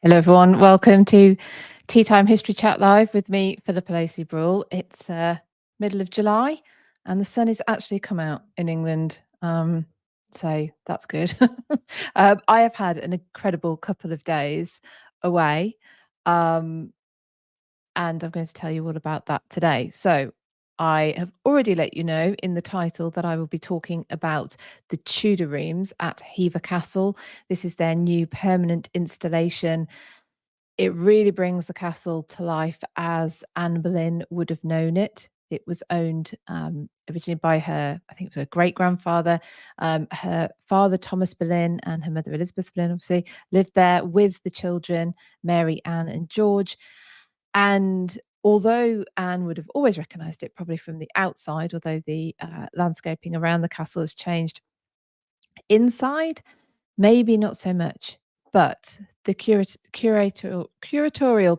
Hello, everyone. Welcome to Tea Time History Chat Live with me, Philippa Lacey-Brule. It's middle of July, and the sun has actually come out in England, so that's good. I have had an incredible couple of days away, and I'm going to tell you all about that today. So I have already let you know in the title that I will be talking about the Tudor rooms at Hever Castle. This is their new permanent installation. It really brings the castle to life as Anne Boleyn would have known it. It was owned originally by her, I think it was her great-grandfather. Her father, Thomas Boleyn, and her mother, Elizabeth Boleyn, obviously, lived there with the children, Mary, Anne, and George. And although Anne would have always recognised it probably from the outside, although the landscaping around the castle has changed, inside, maybe not so much. But the curatorial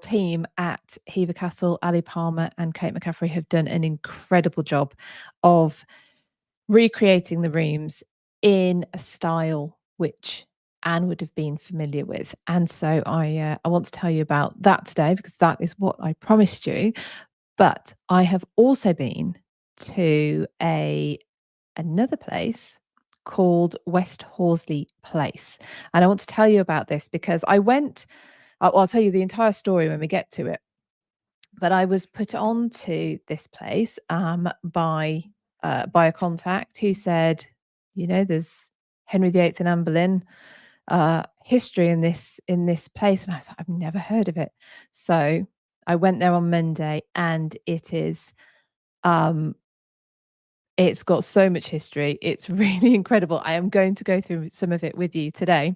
team at Hever Castle, Ali Palmer and Kate McCaffrey, have done an incredible job of recreating the rooms in a style which Anne would have been familiar with. And so I want to tell you about that today, because that is what I promised you. But I have also been to another place called West Horsley Place. And I want to tell you about this because I'll tell you the entire story when we get to it. But I was put on to this place by a contact who said, there's Henry VIII and Anne Boleyn history in this place. And I was like, I've never heard of it. So I went there on Monday, and it's got so much history. It's really incredible. I am going to go through some of it with you today.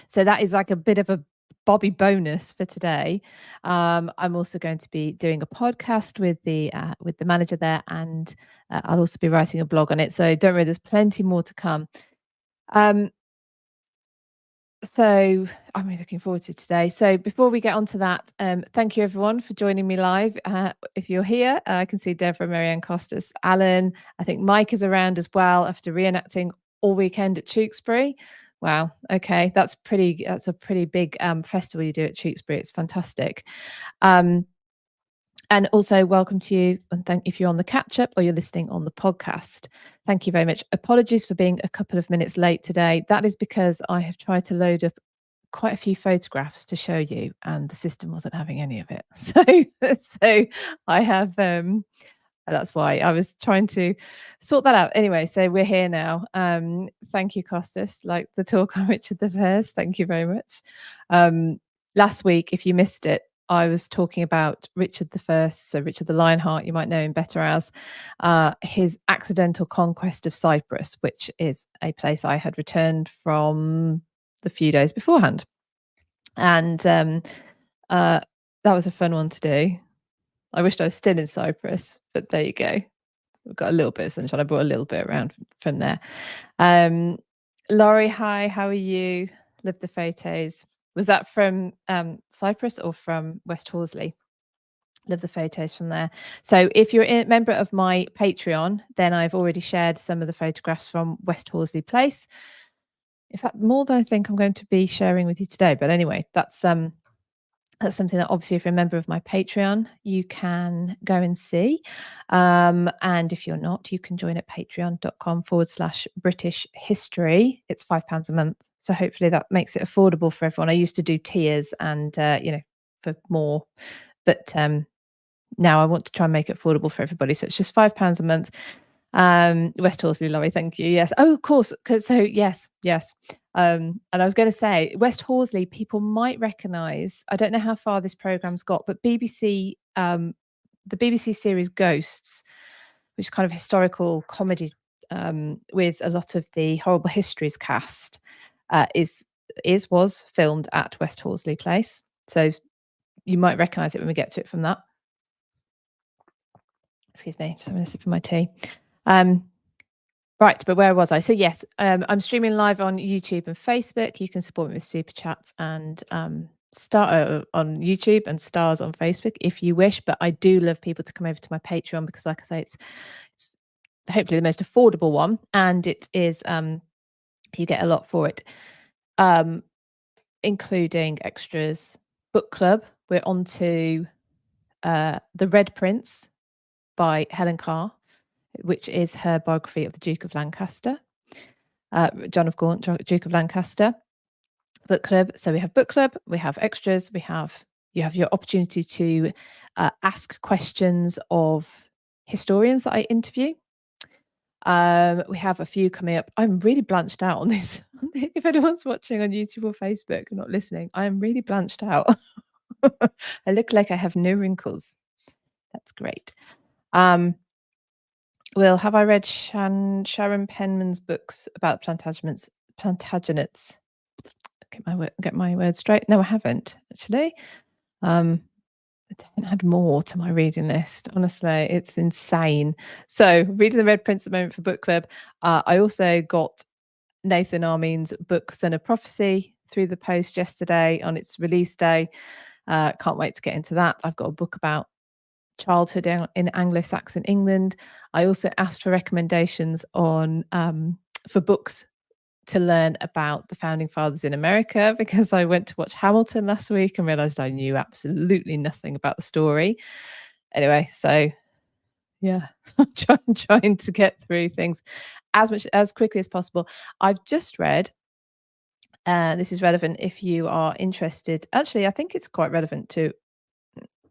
So that is like a bit of a Bobby bonus for today. I'm also going to be doing a podcast with the manager there, and I'll also be writing a blog on it. So don't worry, there's plenty more to come. So I'm really looking forward to today. So before we get on to that, thank you everyone for joining me live. If you're here, I can see Deborah, Marianne Costas, Alan. I think Mike is around as well after reenacting all weekend at Tewkesbury. Wow. Okay, that's a pretty big festival you do at Tewkesbury. It's fantastic. And also welcome to you, and if you're on the catch up or you're listening on the podcast. Thank you very much. Apologies for being a couple of minutes late today. That is because I have tried to load up quite a few photographs to show you, and the system wasn't having any of it. So I have that's why I was trying to sort that out. Anyway, so we're here now. Thank you, Costas. Like the talk on Richard I. Thank you very much. Last week, if you missed it, I was talking about Richard I, so Richard the Lionheart, you might know him better as, his accidental conquest of Cyprus, which is a place I had returned from the few days beforehand. And that was a fun one to do. I wished I was still in Cyprus, but there you go. We've got a little bit of sunshine. I brought a little bit around from there. Laurie, hi, how are you? Love the photos. Was that from Cyprus or from West Horsley? Love the photos from there. So if you're a member of my Patreon, then I've already shared some of the photographs from West Horsley Place. In fact, more than I think I'm going to be sharing with you today. But anyway, that's something that obviously, if you're a member of my Patreon, you can go and see. And if you're not, you can join at patreon.com/British history. It's £5 a month. So hopefully that makes it affordable for everyone. I used to do tiers and, for more, but now I want to try and make it affordable for everybody. So it's just £5 a month. West Horsley, Laurie, thank you. Yes. Oh, of course. So yes. And I was going to say, West Horsley, people might recognise. I don't know how far this program's got, but BBC, the BBC series Ghosts, which is kind of historical comedy with a lot of the Horrible Histories cast, was filmed at West Horsley Place. So you might recognise it when we get to it from that. Excuse me, just having a sip of my tea. Right, but where was I? So yes, I'm streaming live on YouTube and Facebook. You can support me with super chats and star on YouTube and stars on Facebook if you wish. But I do love people to come over to my Patreon because, like I say, it's hopefully the most affordable one, and it is you get a lot for it. including extras. Book club, we're on to The Red Prince by Helen Carr, which is her biography of the Duke of Lancaster, John of Gaunt, Duke of Lancaster. Book club. So we have book club, we have extras, you have your opportunity to ask questions of historians that I interview. We have a few coming up. I'm really blanched out on this. If anyone's watching on YouTube or Facebook and not listening, I am really blanched out. I look like I have no wrinkles. That's great. Will, have I read Sharon Penman's books about Plantagenets? Get my words straight. No, I haven't actually. I don't add more to my reading list. Honestly, it's insane. So, reading The Red Prince at the moment for book club. I also got Nathan Armin's book Son of Prophecy through the post yesterday on its release day. Can't wait to get into that. I've got a book about childhood in Anglo-Saxon England. I also asked for recommendations on for books to learn about the founding fathers in America, because I went to watch Hamilton last week and realized I knew absolutely nothing about the story. Anyway, so yeah, I'm trying to get through things as quickly as possible. I've just read, this is relevant if you are interested. Actually, I think it's quite relevant to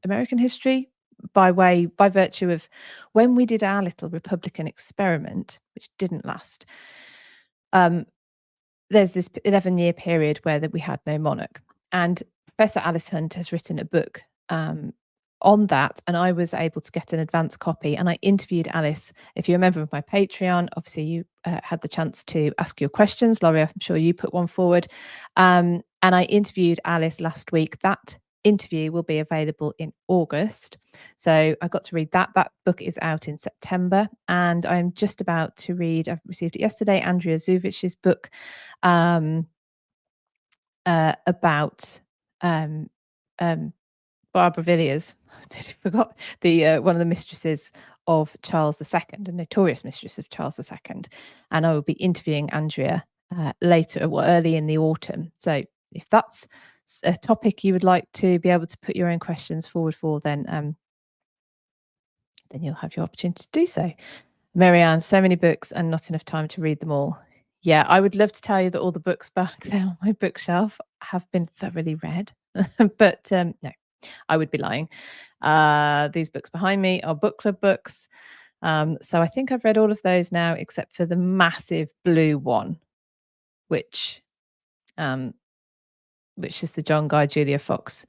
American history by virtue of when we did our little Republican experiment, which didn't last. There's this 11-year period where we had no monarch, and Professor Alice Hunt has written a book on that, and I was able to get an advance copy, and I interviewed Alice. If you're a member of my Patreon, obviously you had the chance to ask your questions. Laurie, I'm sure you put one forward, and I interviewed Alice last week. That interview will be available in August, so I got to read that. That book is out in September, and I'm just about to read, I've received it yesterday, Andrea Zuvich's book about Barbara Villiers. I totally forgot the one of the mistresses of Charles II, a notorious mistress of Charles II, and I will be interviewing Andrea later, early in the autumn. So if that's a topic you would like to be able to put your own questions forward for, then you'll have your opportunity to do so. Marianne, so many books and not enough time to read them all. Yeah, I would love to tell you that all the books back there on my bookshelf have been thoroughly read, but no, I would be lying. These books behind me are book club books. So I think I've read all of those now, except for the massive blue one, which is the John Guy Julia Fox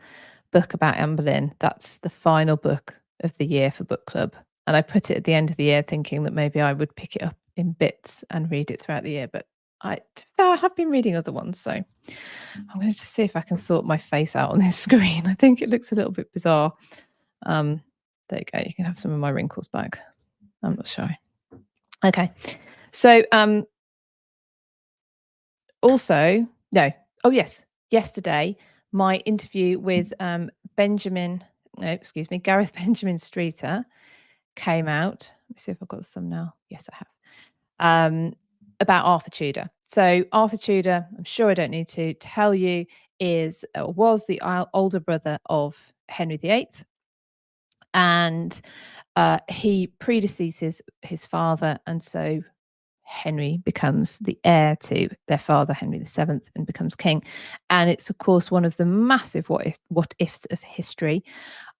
book about Anne Boleyn. That's the final book of the year for book club. And I put it at the end of the year thinking that maybe I would pick it up in bits and read it throughout the year. But I have been reading other ones. So I'm going to just see if I can sort my face out on this screen. I think it looks a little bit bizarre. There you go. You can have some of my wrinkles back. I'm not shy. Okay. So also, no. Oh, yes. Yesterday, my interview with Gareth Benjamin Streeter came out. Let me see if I've got the thumbnail. Yes, I have. About Arthur Tudor. So Arthur Tudor, I'm sure I don't need to tell you, was the older brother of Henry VIII, and he predeceases his father, and so Henry becomes the heir to their father, Henry VII, and becomes king. And it's, of course, one of the massive what ifs of history.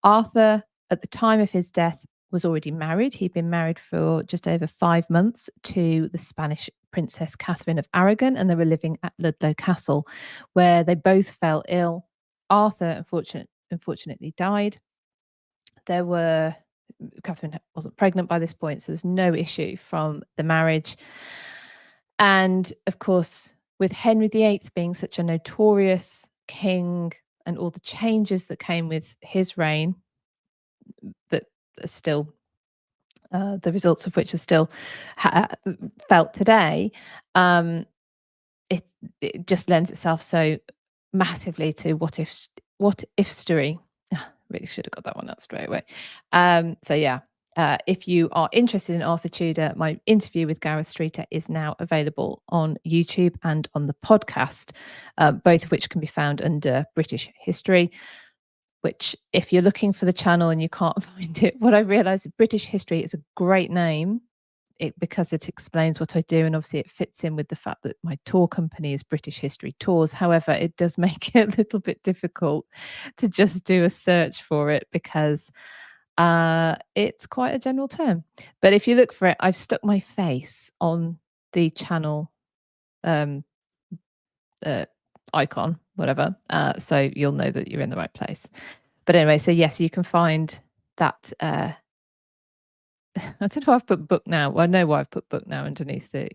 Arthur, at the time of his death, was already married. He'd been married for just over 5 months to the Spanish Princess Catherine of Aragon, and they were living at Ludlow Castle, where they both fell ill. Arthur, unfortunately, died. Catherine wasn't pregnant by this point, so there was no issue from the marriage. And of course, with Henry VIII being such a notorious king and all the changes that came with his reign, that are still the results of which are still felt today, it just lends itself so massively to what if story. Really should have got that one out straight away. So yeah, If you are interested in Arthur Tudor, my interview with Gareth Streeter is now available on YouTube and on the podcast, both of which can be found under British History. Which, if you're looking for the channel and you can't find it, what I realised, British History is a great name because it explains what I do, and obviously it fits in with the fact that my tour company is British History Tours. However, it does make it a little bit difficult to just do a search for it because it's quite a general term. But if you look for it, I've stuck my face on the channel icon, whatever, so you'll know that you're in the right place. But anyway, so yes, you can find that. I don't know why I've put book now. Well, I know why I've put book now underneath the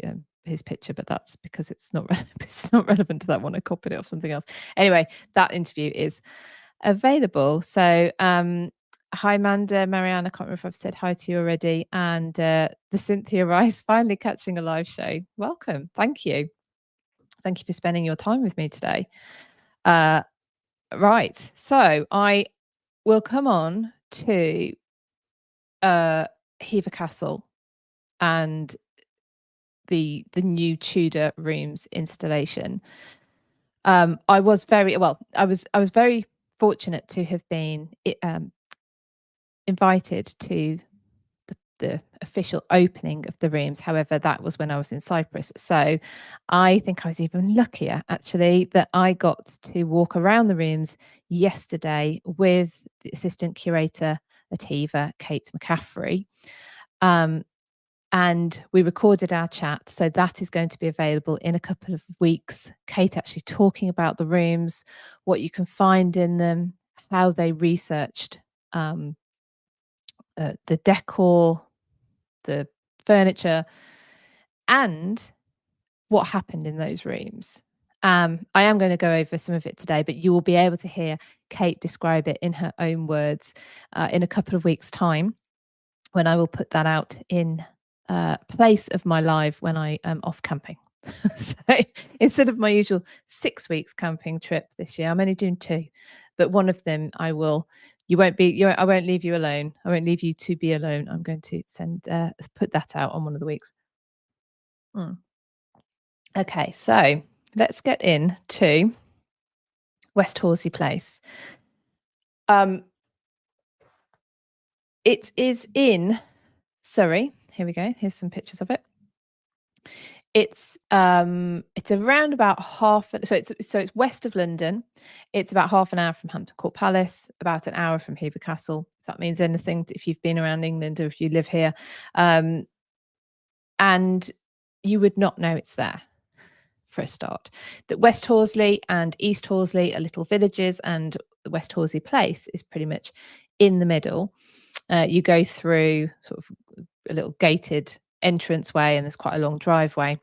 his picture, but that's because it's not it's not relevant to that one. I copied it off something else. Anyway, that interview is available. So hi Amanda, Marianne, I can't remember if I've said hi to you already, and the Cynthia Rice finally catching a live show. Welcome. Thank you for spending your time with me today. Right, so I will come on to Hever Castle and the new Tudor rooms installation. I was very fortunate to have been invited to the official opening of the rooms. However, that was when I was in Cyprus. So I think I was even luckier actually that I got to walk around the rooms yesterday with the assistant curator at Hever, Kate McCaffrey. And we recorded our chat. So that is going to be available in a couple of weeks. Kate actually talking about the rooms, what you can find in them, how they researched the decor, the furniture, and what happened in those rooms. I am going to go over some of it today, but you will be able to hear Kate describe it in her own words in a couple of weeks' time, when I will put that out in place of my live when I am off camping. So instead of my usual 6 weeks camping trip this year, I'm only doing 2, but one of them I won't leave you alone. I won't leave you to be alone. I'm going to put that out on one of the weeks. Okay, so let's get into West Horsley Place. It is in Surrey. Here we go. Here's some pictures of it. It's around about it's west of London. It's about half an hour from Hampton Court Palace, about an hour from Hever Castle, if that means anything, if you've been around England or if you live here. And you would not know it's there, for a start. That West Horsley and East Horsley are little villages, and the West Horsley Place is pretty much in the middle. You go through sort of a little gated entranceway, and there's quite a long driveway,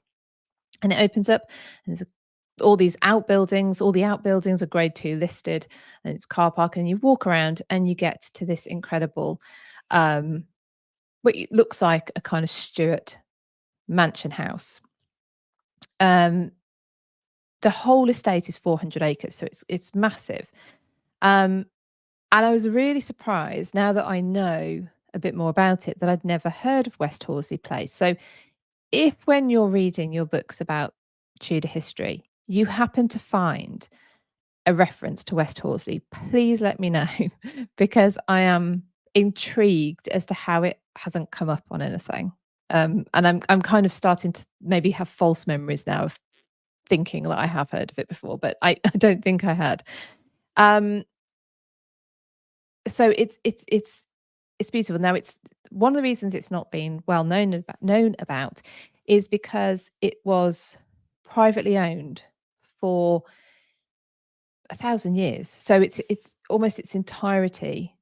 and it opens up, and there's all these outbuildings. All the outbuildings are grade 2 listed, and it's car park, and you walk around and you get to this incredible what looks like a kind of Stuart mansion house. The whole estate is 400 acres, so it's massive. And I was really surprised, now that I know a bit more about it, that I'd never heard of West Horsley Place. So if, when you're reading your books about Tudor history, you happen to find a reference to West Horsley, please let me know, because I am intrigued as to how it hasn't come up on anything. And I'm kind of starting to maybe have false memories now of thinking that I have heard of it before, but I don't think I had. So it's beautiful. Now, it's one of the reasons it's not been well known about is because it was privately owned for 1,000 years. So it's almost its entirety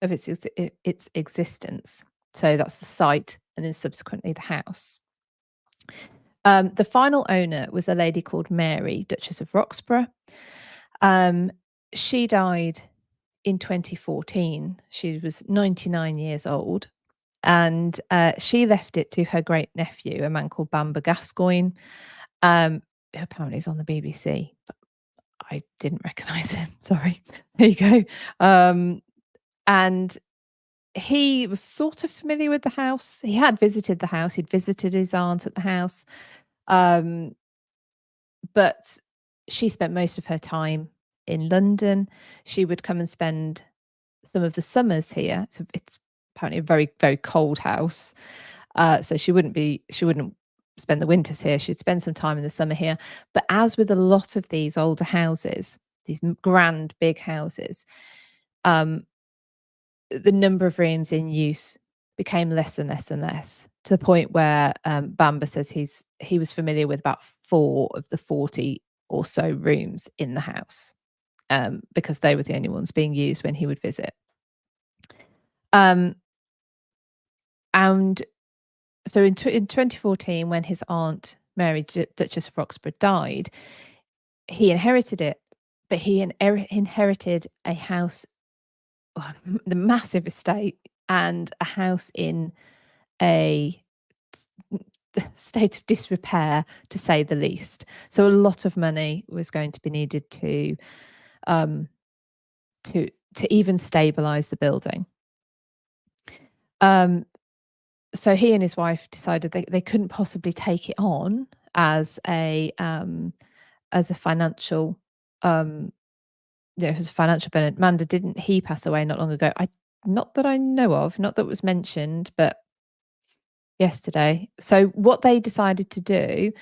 of its existence. So that's the site, and then subsequently the house. The final owner was a lady called Mary, Duchess of Roxburgh. She died in 2014. She was 99 years old, and she left it to her great nephew, a man called Bamber Gascoigne, who apparently is on the BBC, but I didn't recognise him. Sorry. There you go. And he was sort of familiar with the house. He had visited the house. He'd visited his aunt at the house. But she spent most of her time in London. She would come and spend some of the summers here. It's apparently a very, very cold house. So she wouldn't spend the winters here. She'd spend some time in the summer here. But as with a lot of these older houses, these grand, big houses, the number of rooms in use became less and less and less, to the point where Bamber says he was familiar with about 4 of the 40 or so rooms in the house, because they were the only ones being used when he would visit. And so in 2014, when his aunt Mary, Duchess of Roxburgh, died, he inherited it, but he inherited a house, the massive estate, and a house in a state of disrepair, to say the least. So a lot of money was going to be needed to even stabilize the building. So he and his wife decided they couldn't possibly take it on as a financial as a financial benefit. Manda, didn't he pass away not long ago? Not that I know of, not that was mentioned, but yesterday. So what they decided to do,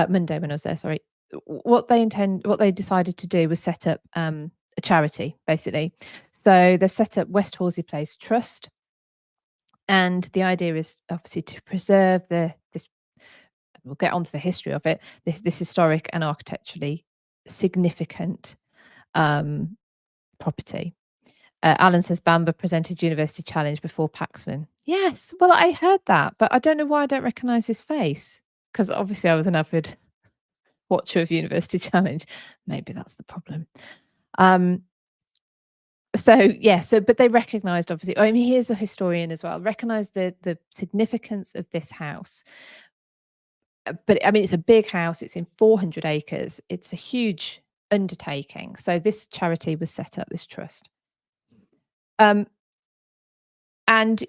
Monday when I was there, sorry, what they decided to do was set up a charity, basically. So they've set up West Horsley Place Trust, and the idea is obviously to preserve this. We'll get onto the history of it. This historic and architecturally significant property. Alan says Bamber presented University Challenge before Paxman. Yes, well, I heard that, but I don't know why I don't recognise his face, because obviously I was an avid watcher of University Challenge. Maybe that's the problem. But they recognised, obviously, I mean, here's a historian as well, recognised the significance of this house. But I mean, it's a big house. It's in 400 acres. It's a huge undertaking. So this charity was set up, this trust. And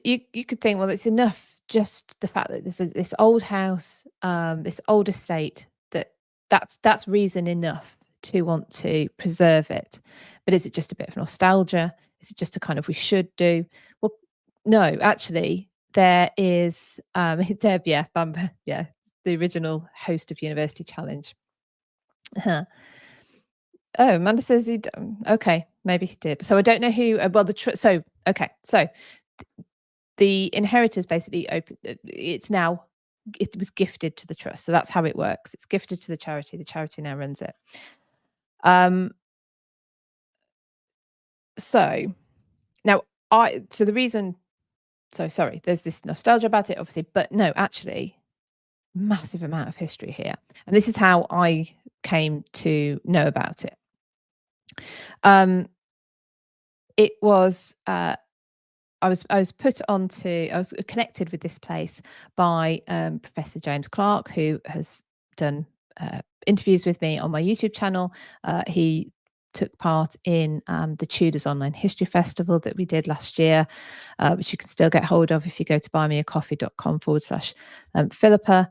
you could think, well, it's enough, just the fact that this old house, this old estate, that's reason enough to want to preserve it. But is it just a bit of nostalgia? Is it just a kind of we should do? Well, no, actually, there is Deb, Bamber, the original host of University Challenge. Oh, Amanda says okay, maybe he did. So I don't know who. Well, so the inheritors basically it was gifted to the trust. So that's how it works. It's gifted to the charity. The charity now runs it. So now the reason. So sorry, there's this nostalgia about it, obviously, but no, actually, massive amount of history here, and this is how I came to know about it. It was I was connected with this place by Professor James Clark, who has done interviews with me on my YouTube channel. He took part in the Tudors Online History Festival that we did last year, which you can still get hold of if you go to buymeacoffee.com/Philippa.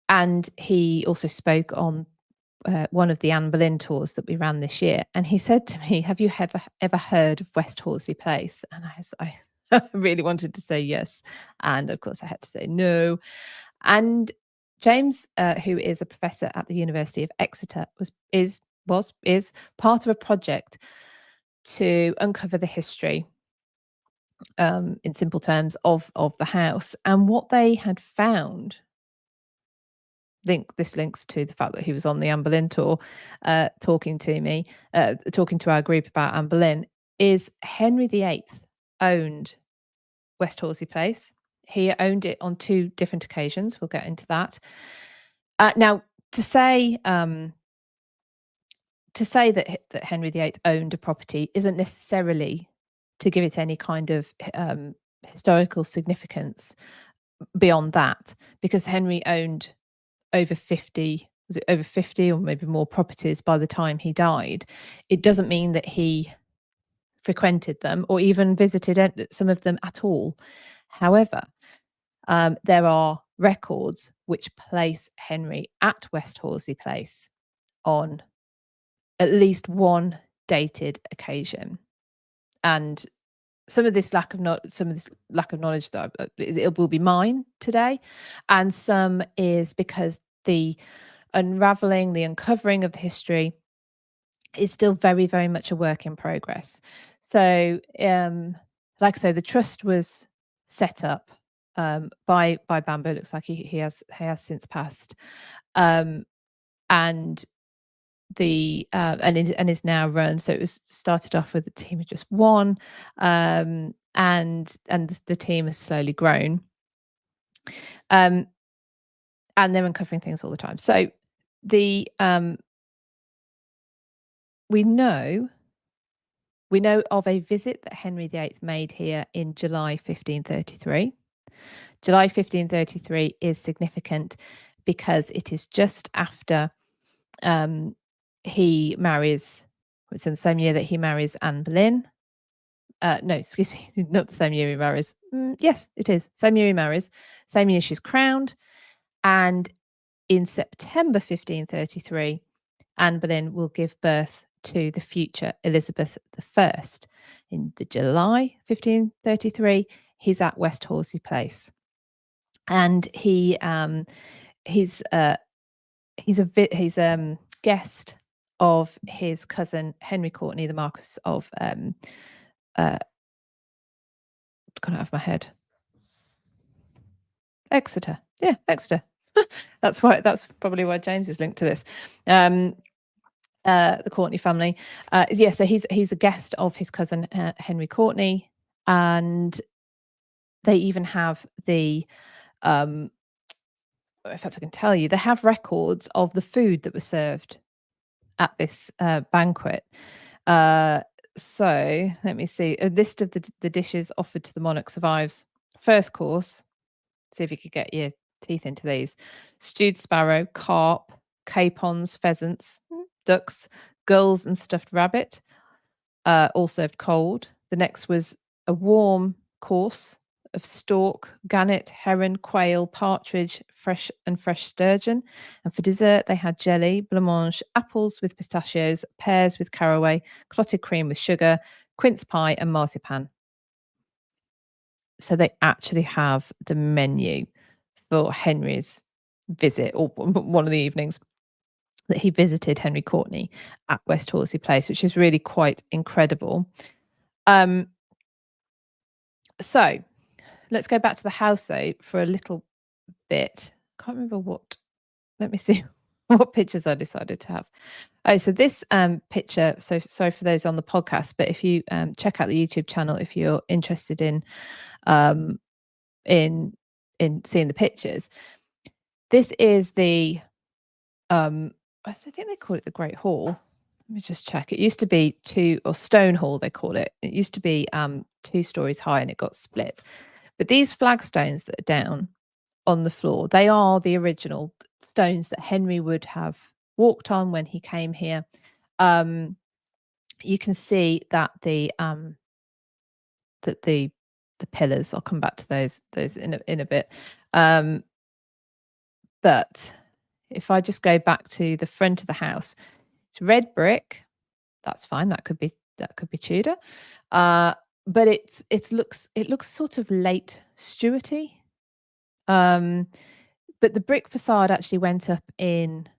And he also spoke on one of the Anne Boleyn tours that we ran this year, and he said to me, "Have you ever heard of West Horsley Place?" And I really wanted to say yes, and of course I had to say no. And James, who is a professor at the University of Exeter, is part of a project to uncover the history, in simple terms, of the house. And what they had found, this links to the fact that he was on the Anne Boleyn tour, talking to our group about Anne Boleyn, is Henry VIII owned West Horsley Place. He owned it on 2 different occasions. We'll get into that. Now, to say that Henry VIII owned a property isn't necessarily to give it any kind of historical significance beyond that, because Henry owned over 50 or maybe more properties by the time he died. It doesn't mean that he frequented them or even visited some of them at all. However, there are records which place Henry at West Horsley Place on at least one dated occasion. And some of this lack of knowledge that it will be mine today, and some is because the uncovering of the history is still very, very much a work in progress. So, like I say, the trust was set up by Bamboo. Looks like he has since passed, and and is now run. So it was started off with a team of just one, and the team has slowly grown, and they're uncovering things all the time. So the we know of a visit that Henry VIII made here in July 1533. July 1533 is significant because it is just after he marries. It's in the same year that he marries Anne Boleyn. No, excuse me, not the same year he marries. Yes, it is. Same year he marries. Same year she's crowned. And in September 1533, Anne Boleyn will give birth to the future Elizabeth I. In the July 1533, he's at West Horsley Place, and he's a guest of his cousin Henry Courtenay, the Marquis of gone out of my head. Exeter. Yeah, Exeter. That's probably why James is linked to this. The Courtenay family. So he's a guest of his cousin Henry Courtenay, and they even have the in fact, I can tell you, they have records of the food that was served at this banquet. So let me see. A list of the dishes offered to the monarch survives. First course, see if you could get your teeth into these: stewed sparrow, carp, capons, pheasants, ducks, gulls, and stuffed rabbit, all served cold. The next was a warm course of stork, gannet, heron, quail, partridge, fresh sturgeon. And for dessert, they had jelly, blancmange, apples with pistachios, pears with caraway, clotted cream with sugar, quince pie, and marzipan. So they actually have the menu for Henry's visit, or one of the evenings that he visited Henry Courtenay at West Horsley Place, which is really quite incredible. So let's go back to the house though for a little bit. Can't remember what. Let me see what pictures I decided to have. Oh, so this picture. So sorry for those on the podcast, but if you check out the YouTube channel if you're interested in seeing the pictures. This is the I think they call it the Great Hall. Let me just check. It used to be Stone Hall, they call it. It used to be 2 stories high and it got split. But these flagstones that are down on the floor, they are the original stones that Henry would have walked on when he came here. You can see that the pillars, I'll come back to those in a bit. But if I just go back to the front of the house, it's red brick. That's fine. That could be Tudor. But it looks sort of late Stuarty. But the brick facade actually went up in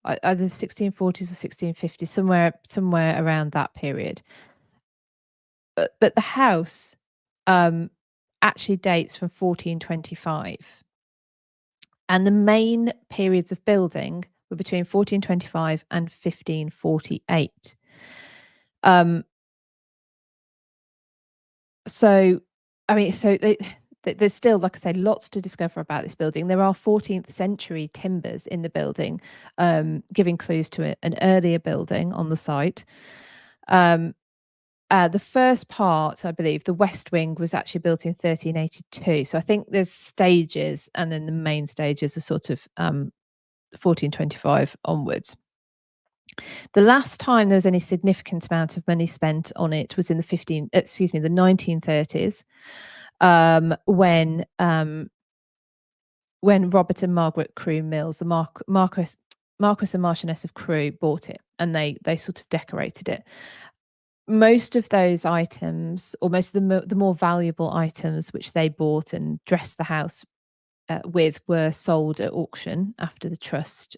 either the 1640s or 1650s, somewhere around that period. But the house actually dates from 1425. And the main periods of building were between 1425 and 1548. So there's still, like I say, lots to discover about this building. There are 14th century timbers in the building, giving clues to an earlier building on the site. The first part, I believe, the west wing was actually built in 1382. So I think there's stages, and then the main stages are sort of 1425 onwards. The last time there was any significant amount of money spent on it was in the 1930s, when Robert and Margaret Crewe Mills, the Marquis and Marchioness of Crewe, bought it, and they sort of decorated it. Most of those items, or most of the more valuable items which they bought and dressed the house with, were sold at auction after the trust,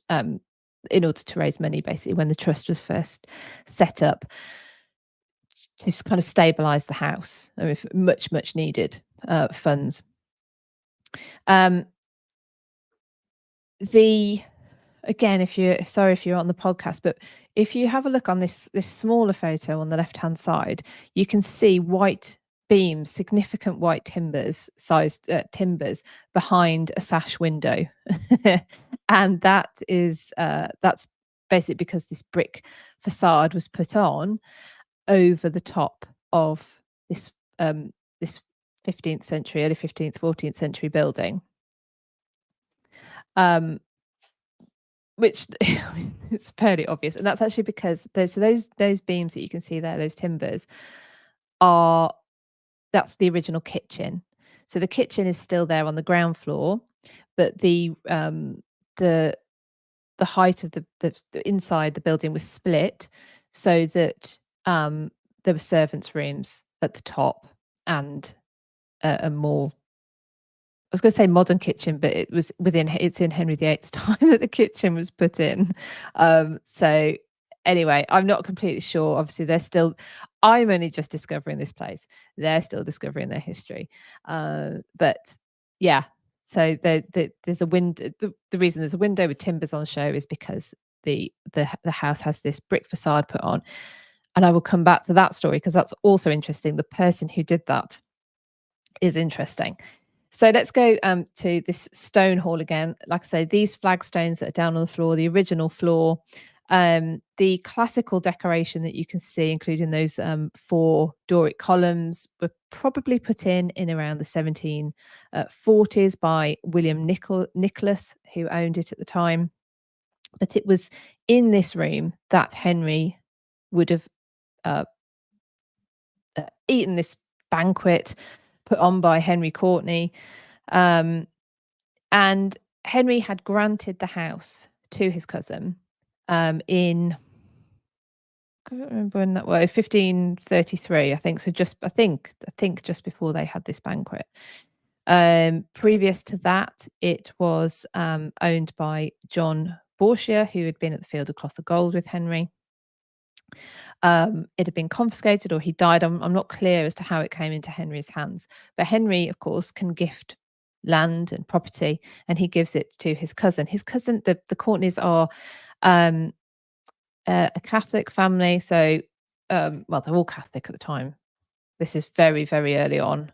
in order to raise money, basically, when the trust was first set up, to kind of stabilize the house. I mean, much needed funds. Again, if you're on the podcast, but if you have a look on this smaller photo on the left hand side, you can see white beams, significant white sized timbers behind a sash window. And that's basically because this brick facade was put on over the top of this 15th century, early 15th, 14th century building. Which it's fairly obvious, and that's actually because those beams that you can see there, those timbers, that's the original kitchen. So the kitchen is still there on the ground floor, but the height of the inside the building was split so that there were servants' rooms at the top and a more, I was going to say modern kitchen, but it's in Henry VIII's time that the kitchen was put in. So anyway, I'm not completely sure. Obviously, I'm only just discovering this place. They're still discovering their history. But yeah, so there's a window. The reason there's a window with timbers on show is because the house has this brick facade put on. And I will come back to that story because that's also interesting. The person who did that is interesting. So let's go to this stone hall again. Like I say, these flagstones that are down on the floor, the original floor, the classical decoration that you can see, including those 4 Doric columns, were probably put in around the 1740s by William Nicholas, who owned it at the time. But it was in this room that Henry would have eaten this banquet put on by Henry Courtenay. And Henry had granted the house to his cousin in, I don't remember when that was, 1533, I think. So I think just before they had this banquet. Previous to that, it was owned by John Borchia, who had been at the Field of Cloth of Gold with Henry. It had been confiscated, or he died. I'm not clear as to how it came into Henry's hands. But Henry, of course, can gift land and property, and he gives it to his cousin. His cousin, the Courtenays, are a Catholic family. So, well, they're all Catholic at the time. This is very, very early on.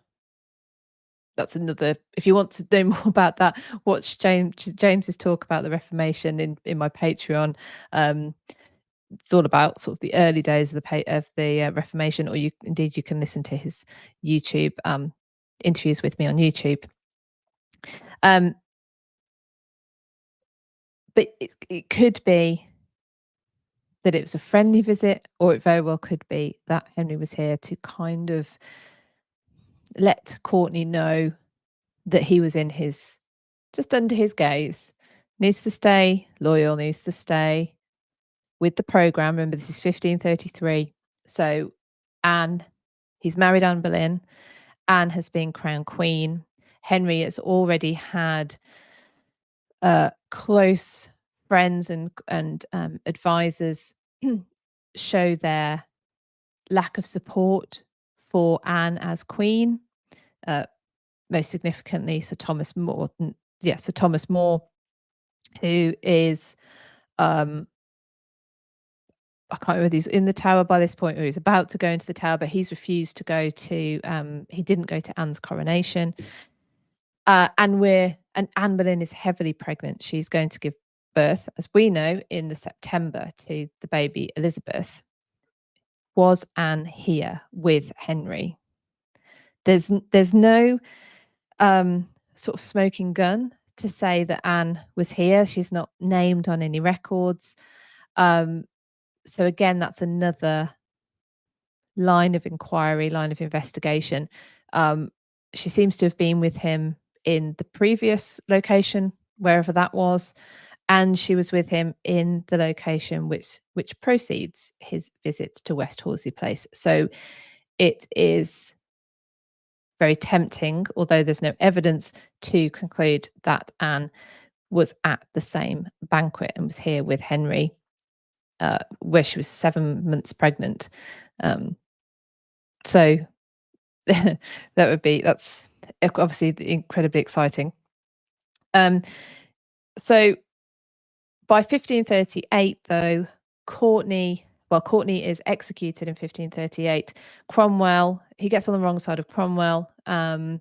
That's another, if you want to know more about that, watch James's talk about the Reformation in my Patreon. It's all about sort of the early days of the Reformation, or you can listen to his YouTube interviews with me on YouTube. But it could be that it was a friendly visit, or it very well could be that Henry was here to kind of let Courtenay know that he was just under his gaze. Needs to stay loyal, needs to stay with the program. Remember, this is 1533. So he's married Anne Boleyn. Anne has been crowned queen. Henry has already had close friends and advisors show their lack of support for Anne as queen. Most significantly, Sir Thomas More. Sir Thomas More, who is I can't remember, he's in the Tower by this point, or he's about to go into the Tower, but he's refused to go to, he didn't go to Anne's coronation. And Anne Boleyn is heavily pregnant. She's going to give birth, as we know, in the September to the baby Elizabeth. Was Anne here with Henry? There's no sort of smoking gun to say that Anne was here. She's not named on any records. So again, that's another line of inquiry, line of investigation. She seems to have been with him in the previous location, wherever that was, and she was with him in the location which precedes his visit to West Horsley Place. So it is very tempting, although there's no evidence, to conclude that Anne was at the same banquet and was here with Henry, where she was 7 months pregnant. So that's obviously incredibly exciting. So by 1538, though, Courtney is executed in 1538. Cromwell, he gets on the wrong side of Cromwell, and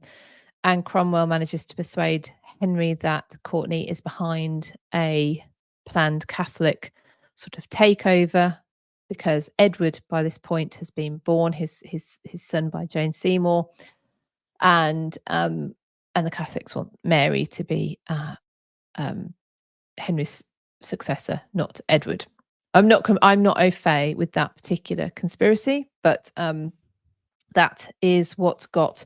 Cromwell manages to persuade Henry that Courtney is behind a planned Catholic sort of takeover, because Edward, by this point, has been born, his son by Jane Seymour, and the Catholics want Mary to be Henry's successor, not Edward. I'm not au fait with that particular conspiracy, but that is what got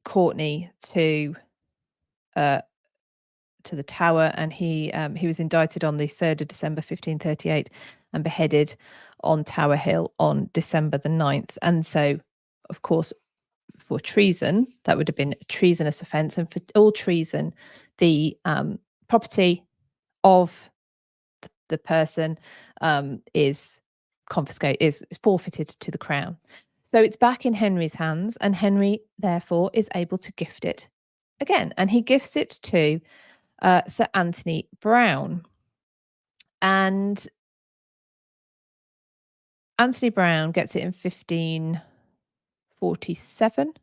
Courtney to the Tower, and he was indicted on the 3rd of December 1538 and beheaded on Tower Hill on December the 9th. And so, of course, for treason, that would have been a treasonous offence, and for all treason, the property of the person is confiscated, is forfeited to the crown. So it's back in Henry's hands, and Henry therefore is able to gift it again, and he gifts it to Sir Anthony Browne. And Anthony Browne gets it in 1547,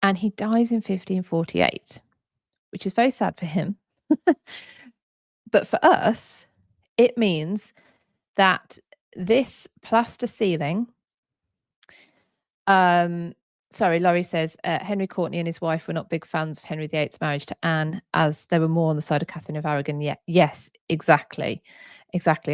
and he dies in 1548, which is very sad for him. But for us, it means that this plaster ceiling, Laurie says, Henry Courtney and his wife were not big fans of Henry VIII's marriage to Anne, as they were more on the side of Catherine of Aragon. Yeah, yes, exactly.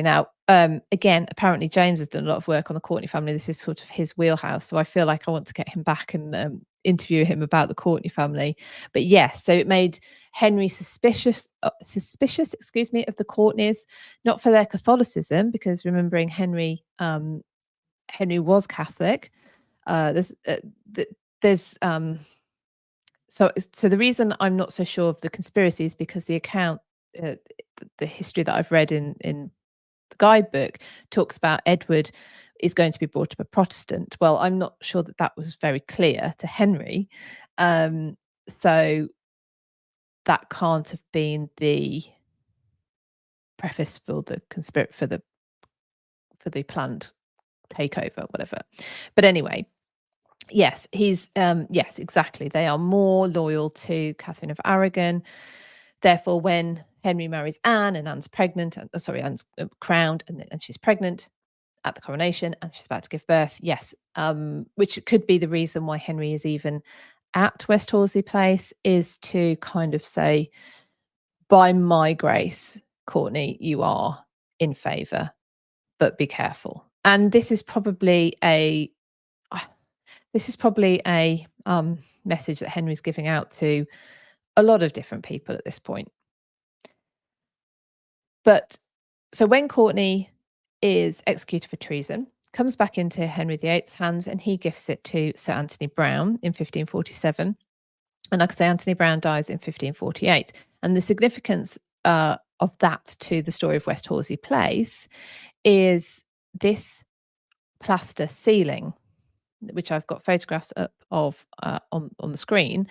Now, again, apparently James has done a lot of work on the Courtney family. This is sort of his wheelhouse, so I feel like I want to get him back and interview him about the Courtney family. But yes, so it made Henry suspicious, of the Courtneys, not for their Catholicism, because remembering Henry was Catholic. So the reason I'm not so sure of the conspiracy is because the account, the history that I've read in the guidebook talks about Edward is going to be brought up a Protestant. Well, I'm not sure that was very clear to Henry, so that can't have been the preface for the for the planned takeover, whatever. But anyway, yes, yes, exactly. They are more loyal to Catherine of Aragon. Therefore, when Henry marries Anne and Anne's pregnant, Anne's crowned and she's pregnant at the coronation and she's about to give birth, yes, which could be the reason why Henry is even at West Horsley Place, is to kind of say, by my grace, Courtney, you are in favour, but be careful. And this is probably a message that Henry's giving out to a lot of different people at this point. But so when Courtney is executed for treason, comes back into Henry VIII's hands, and he gifts it to Sir Anthony Browne in 1547. And like I say, Anthony Browne dies in 1548. And the significance of that to the story of West Horsley Place is this plaster ceiling, which I've got photographs up of on the screen.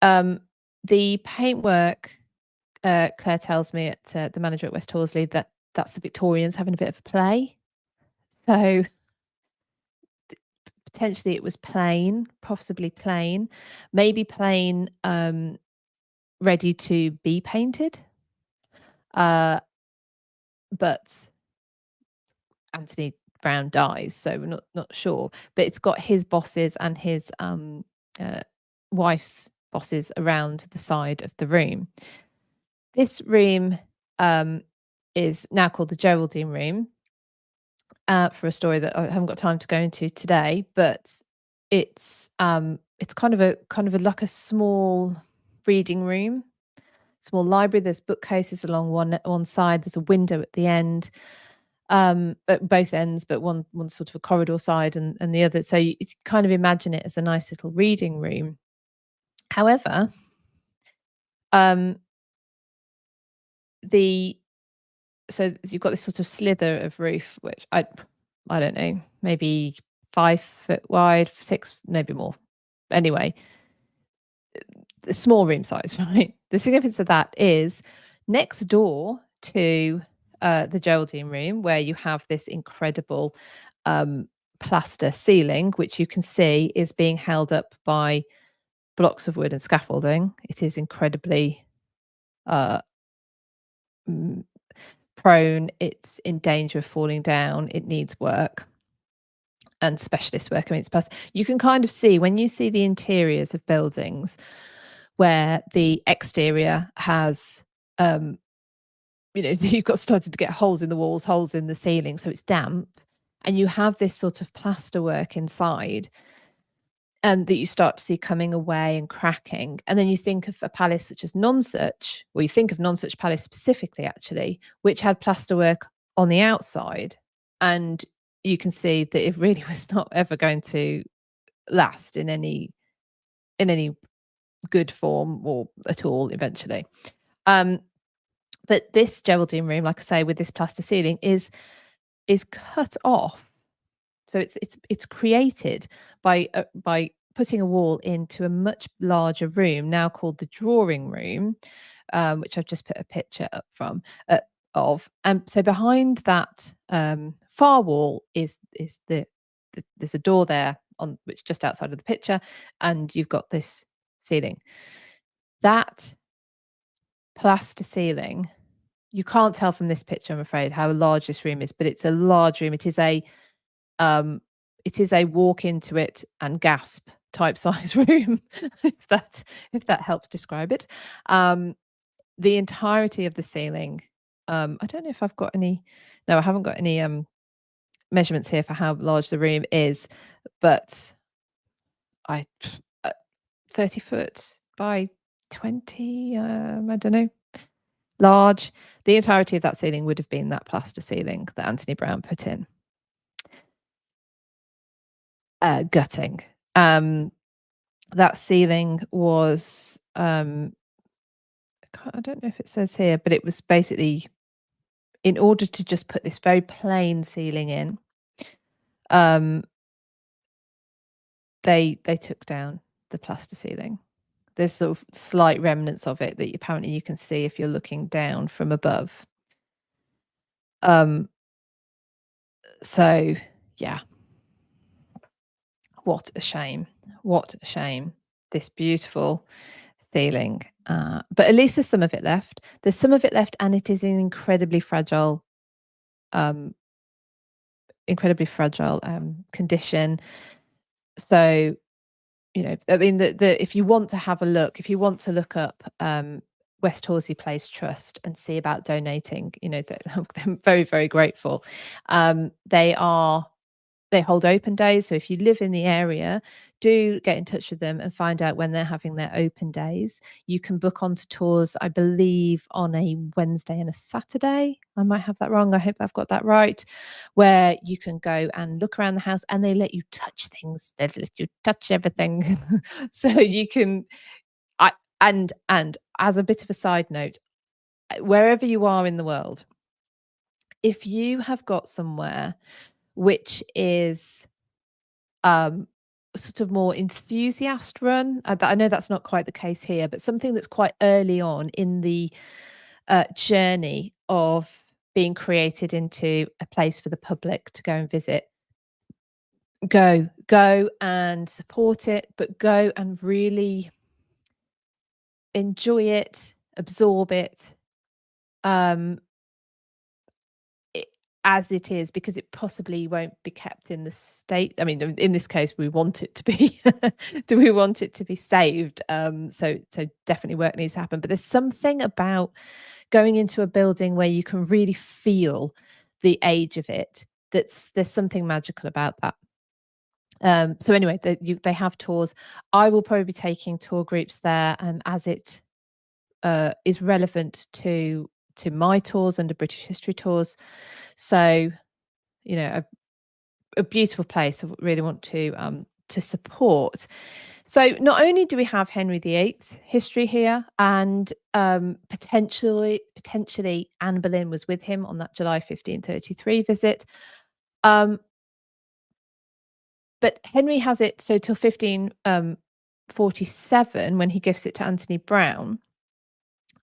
The paintwork, Claire tells me at the manager at West Horsley, that's the Victorians having a bit of a play. So potentially it was plain, possibly plain, maybe plain, ready to be painted. But Anthony Browne dies, so we're not sure. But it's got his bosses and his wife's bosses around the side of the room. This room is now called the Geraldine Room, for a story that I haven't got time to go into today, but it's kind of like a small reading room, small library. There's bookcases along one side. There's a window at the end, at both ends, but one sort of a corridor side and the other. So you kind of imagine it as a nice little reading room. However, um, the so you've got this sort of slither of roof, which I don't know, maybe 5 foot wide, 6, maybe more. Anyway, the small room size, right? The significance of that is next door to the Geraldine room, where you have this incredible plaster ceiling, which you can see is being held up by blocks of wood and scaffolding. It is incredibly uh, mm, prone. It's in danger of falling down. It needs work and specialist work. I mean, it's plus you can kind of see when you see the interiors of buildings where the exterior has you've got started to get holes in the walls, holes in the ceiling, so it's damp, and you have this sort of plaster work inside that you start to see coming away and cracking. And then you think of a palace such as Nonsuch, or you think of Nonsuch Palace specifically, actually, which had plasterwork on the outside. And you can see that it really was not ever going to last in any good form or at all eventually. But this Geraldine room, like I say, with this plaster ceiling is cut off. So it's created by putting a wall into a much larger room now called the drawing room, which I've just put a picture up from of. And so behind that far wall is there's a door there on which just outside of the picture, and you've got this ceiling. That plaster ceiling, you can't tell from this picture, I'm afraid, how large this room is, but it's a large room. Um, it is a walk into it and gasp type size room, if that helps describe it. The entirety of the ceiling, I don't know if I've got any. No, I haven't got any measurements here for how large the room is, but I uh, 30 foot by 20, I don't know, large. The entirety of that ceiling would have been that plaster ceiling that Anthony Brown put in. Gutting. That ceiling was, I don't know if it says here, but it was basically in order to just put this very plain ceiling in, um, they took down the plaster ceiling. There's sort of slight remnants of it that apparently you can see if you're looking down from above. So yeah, what a shame. What a shame. This beautiful ceiling. But at least there's some of it left. There's some of it left, and it is in um, incredibly fragile condition. So, I mean, the if you want to have a look, if you want to look up West Horsley Place Trust and see about donating, I'm very, very grateful. They hold open days. So if you live in the area, do get in touch with them and find out when they're having their open days. You can book onto tours, I believe, on a Wednesday and a Saturday. I might have that wrong. I hope I've got that right. Where you can go and look around the house, and they let you touch things. They let you touch everything. So you can and as a bit of a side note, wherever you are in the world, if you have got somewhere which is sort of more enthusiast run. I know that's not quite the case here, but something that's quite early on in the journey of being created into a place for the public to go and visit. Go and support it, but go and really enjoy it, absorb it, um, as it is, because it possibly won't be kept in the state. I mean, in this case, we want it to be. Do we want it to be saved? So definitely work needs to happen. But there's something about going into a building where you can really feel the age of it. There's something magical about that. So anyway, they have tours. I will probably be taking tour groups there, as it is relevant to my tours under British History Tours. So, you know, a beautiful place I really want to support. So not only do we have Henry VIII's history here, and potentially Anne Boleyn was with him on that July 1533 visit. But Henry has it so till 1547 when he gives it to Anthony Browne.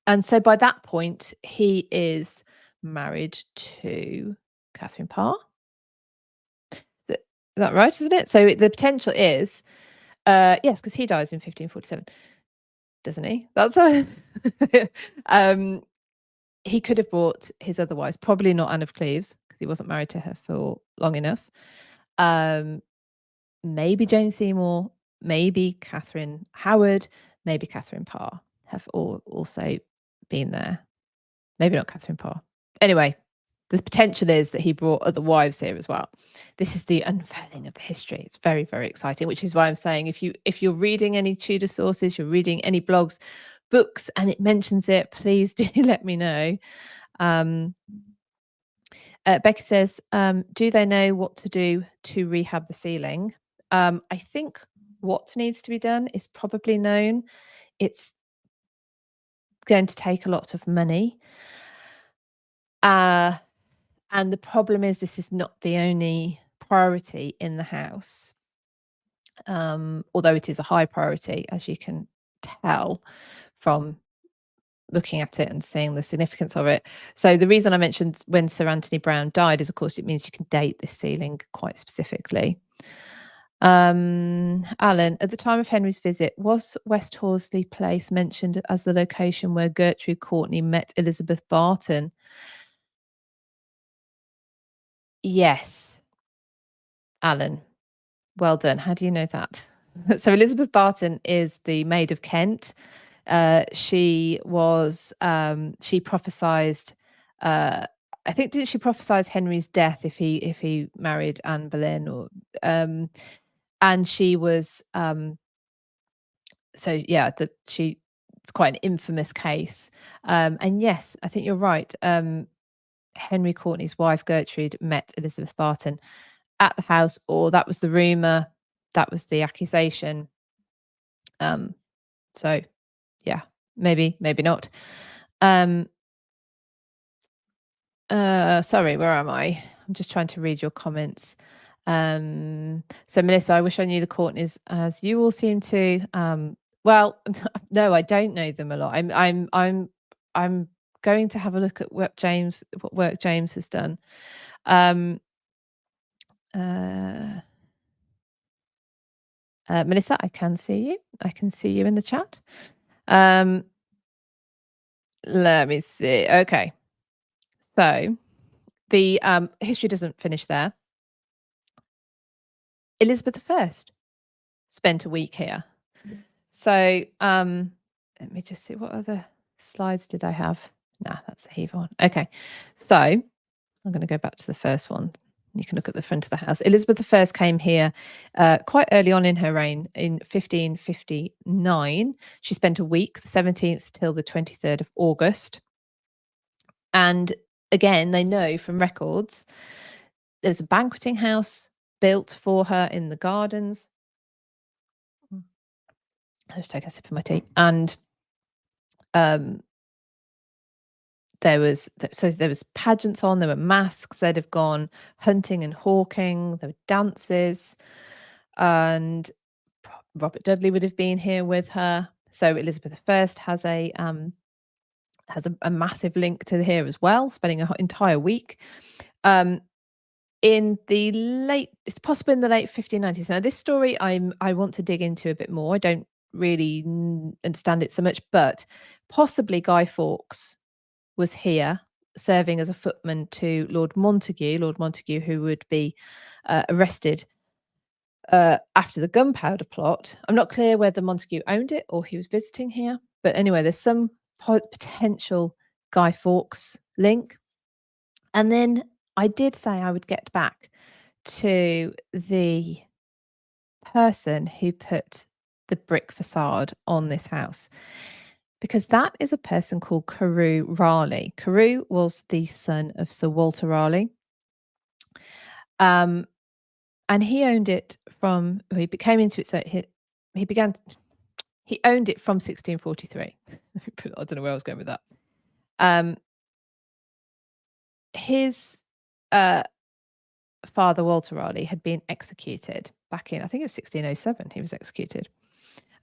And so by that point, he is married to Catherine Parr. Is that right, isn't it? So the potential is, yes, because he dies in 1547, doesn't he? That's a he could have brought his other wives, probably not Anne of Cleves, because he wasn't married to her for long enough. Maybe Jane Seymour, maybe Catherine Howard, maybe Catherine Parr have also been there. Maybe not Catherine Parr. Anyway, the potential is that he brought other wives here as well. This is the unfurling of the history. It's very, very exciting, which is why I'm saying if you're reading any Tudor sources, you're reading any blogs, books, and it mentions it, please do let me know. Becky says, do they know what to do to rehab the ceiling? I think what needs to be done is probably known. It's going to take a lot of money. And the problem is this is not the only priority in the house. Although it is a high priority, as you can tell from looking at it and seeing the significance of it. So the reason I mentioned when Sir Anthony Browne died is, of course, it means you can date this ceiling quite specifically. Alan, at the time of Henry's visit, was West Horsley Place mentioned as the location where Gertrude Courtney met Elizabeth Barton? Yes, Alan. Well done. How do you know that? So Elizabeth Barton is the Maid of Kent. She was she prophesied, I think, didn't she prophesize Henry's death if he married Anne Boleyn, or and she was so yeah, it's quite an infamous case. And yes, I think you're right. Henry Courtney's wife Gertrude met Elizabeth Barton at the house, or that was the rumor, that was the accusation. So yeah, maybe not. Sorry, where am I? I'm just trying to read your comments. So Melissa, I wish I knew the Courtneys as you all seem to. Well, no, I don't know them a lot. I'm going to have a look at what work James has done. Melissa, I can see you. I can see you in the chat. Let me see. Okay. So the history doesn't finish there. Elizabeth I spent a week here. So let me just see, what other slides did I have? Nah, that's the Hever one. Okay. So I'm going to go back to the first one. You can look at the front of the house. Elizabeth I came here quite early on in her reign in 1559. She spent a week, the 17th till the 23rd of August. And again, they know from records, there was a banqueting house built for her in the gardens. I was taking a sip of my tea. And there was pageants on, there were masks, they'd have gone hunting and hawking, there were dances, and Robert Dudley would have been here with her. So Elizabeth I has a massive link to here as well, spending an entire week. In the late, it's possible in the late 1590s. Now, this story I want to dig into a bit more. I don't really understand it so much, but possibly Guy Fawkes was here serving as a footman to Lord Montague, who would be arrested after the gunpowder plot. I'm not clear whether Montague owned it or he was visiting here, but anyway, there's some potential Guy Fawkes link. And then I did say I would get back to the person who put the brick facade on this house, because that is a person called Carew Raleigh. Carew was the son of Sir Walter Raleigh. And he owned it from, he became into it, so he owned it from 1643. I don't know where I was going with that. His father, Walter Raleigh, had been executed back in, I think it was 1607. He was executed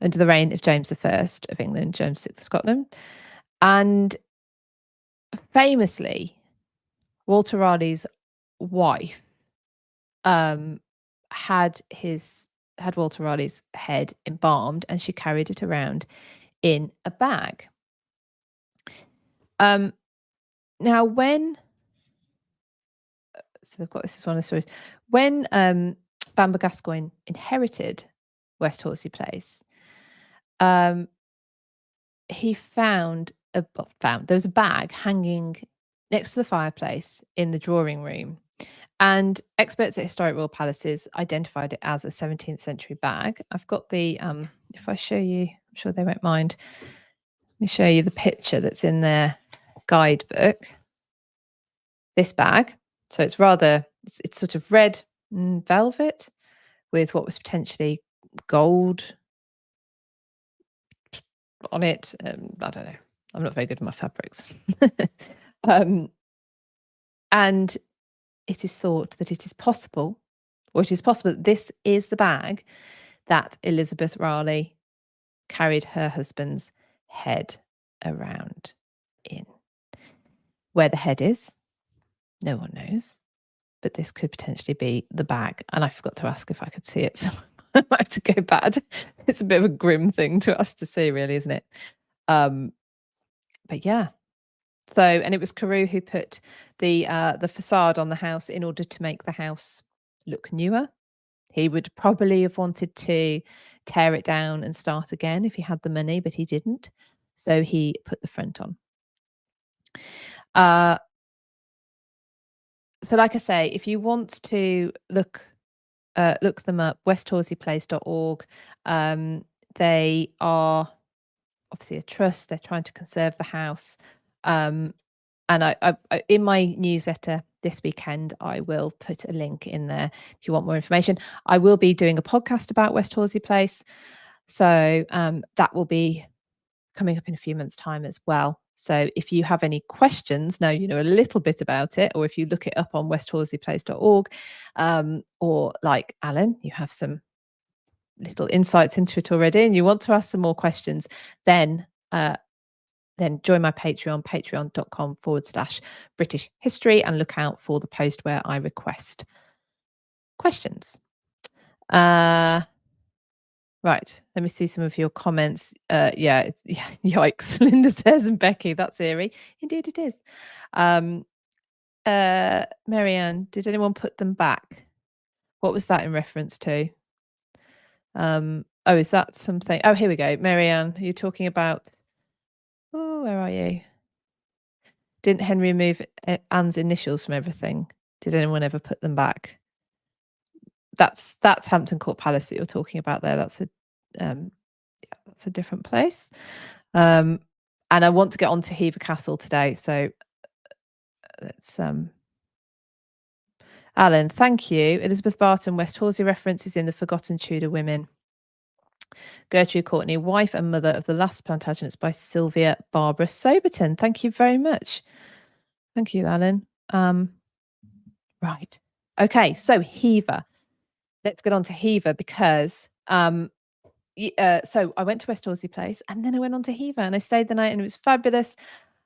under the reign of James I of England, James VI of Scotland. And famously, Walter Raleigh's wife had Walter Raleigh's head embalmed, and she carried it around in a bag. Now, when so they've got, this is one of the stories, when Bamber Gascoigne inherited West Horsley Place, he found there was a bag hanging next to the fireplace in the drawing room, and experts at Historic Royal Palaces identified it as a 17th century bag. I've got the if I show you, I'm sure they won't mind, let me show you the picture that's in their guidebook. This bag, so it's rather, it's sort of red velvet with what was potentially gold on it. I don't know. I'm not very good at my fabrics. And it is thought that it is possible that this is the bag that Elizabeth Raleigh carried her husband's head around in. Where the head is, no one knows, but this could potentially be the bag. And I forgot to ask if I could see it, so I might have to go back. It's a bit of a grim thing to us to see, really, isn't it? But yeah. So, and it was Carew who put the facade on the house in order to make the house look newer. He would probably have wanted to tear it down and start again if he had the money, but he didn't. So he put the front on. So like I say, if you want to look them up, westhorsleyplace.org. They are obviously a trust. They're trying to conserve the house. And I in my newsletter this weekend, I will put a link in there if you want more information. I will be doing a podcast about West Horsley Place. So that will be coming up in a few months' time as well. So if you have any questions, now you know a little bit about it, or if you look it up on westhorsleyplace.org, or like Alan, you have some little insights into it already and you want to ask some more questions, then join my Patreon, patreon.com/British History, and look out for the post where I request questions. Right, let me see some of your comments. Yeah, yikes, Linda says, and Becky, that's eerie. Indeed it is. Marianne, did anyone put them back? What was that in reference to? Oh, is that something? Oh, here we go. Marianne, are you talking about, oh, where are you? Didn't Henry remove Anne's initials from everything? Did anyone ever put them back? That's Hampton Court Palace that you're talking about there. That's a different place. And I want to get on to Hever Castle today, so let's Alan, thank you. Elizabeth Barton, West Horsley references in the Forgotten Tudor Women. Gertrude Courtney, wife and mother of the last Plantagenets by Sylvia Barbara Soberton. Thank you very much. Thank you, Alan. Right. Okay, so Hever. Let's get on to Hever because so I went to West Horsley Place and then I went on to Hever and I stayed the night and it was fabulous.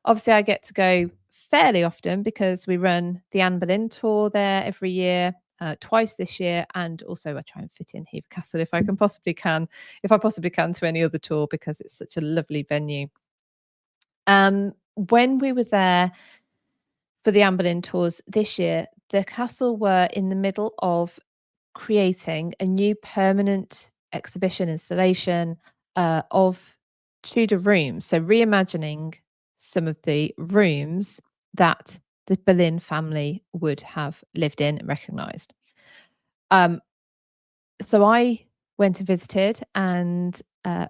Obviously, I get to go fairly often because we run the Anne Boleyn tour there every year, twice this year, and also I try and fit in Hever Castle if I possibly can to any other tour because it's such a lovely venue. When we were there, for the Anne Boleyn tours this year, the castle were in the middle of creating a new permanent exhibition installation of Tudor rooms. So reimagining some of the rooms that the Boleyn family would have lived in and recognised. Um, so I went and visited and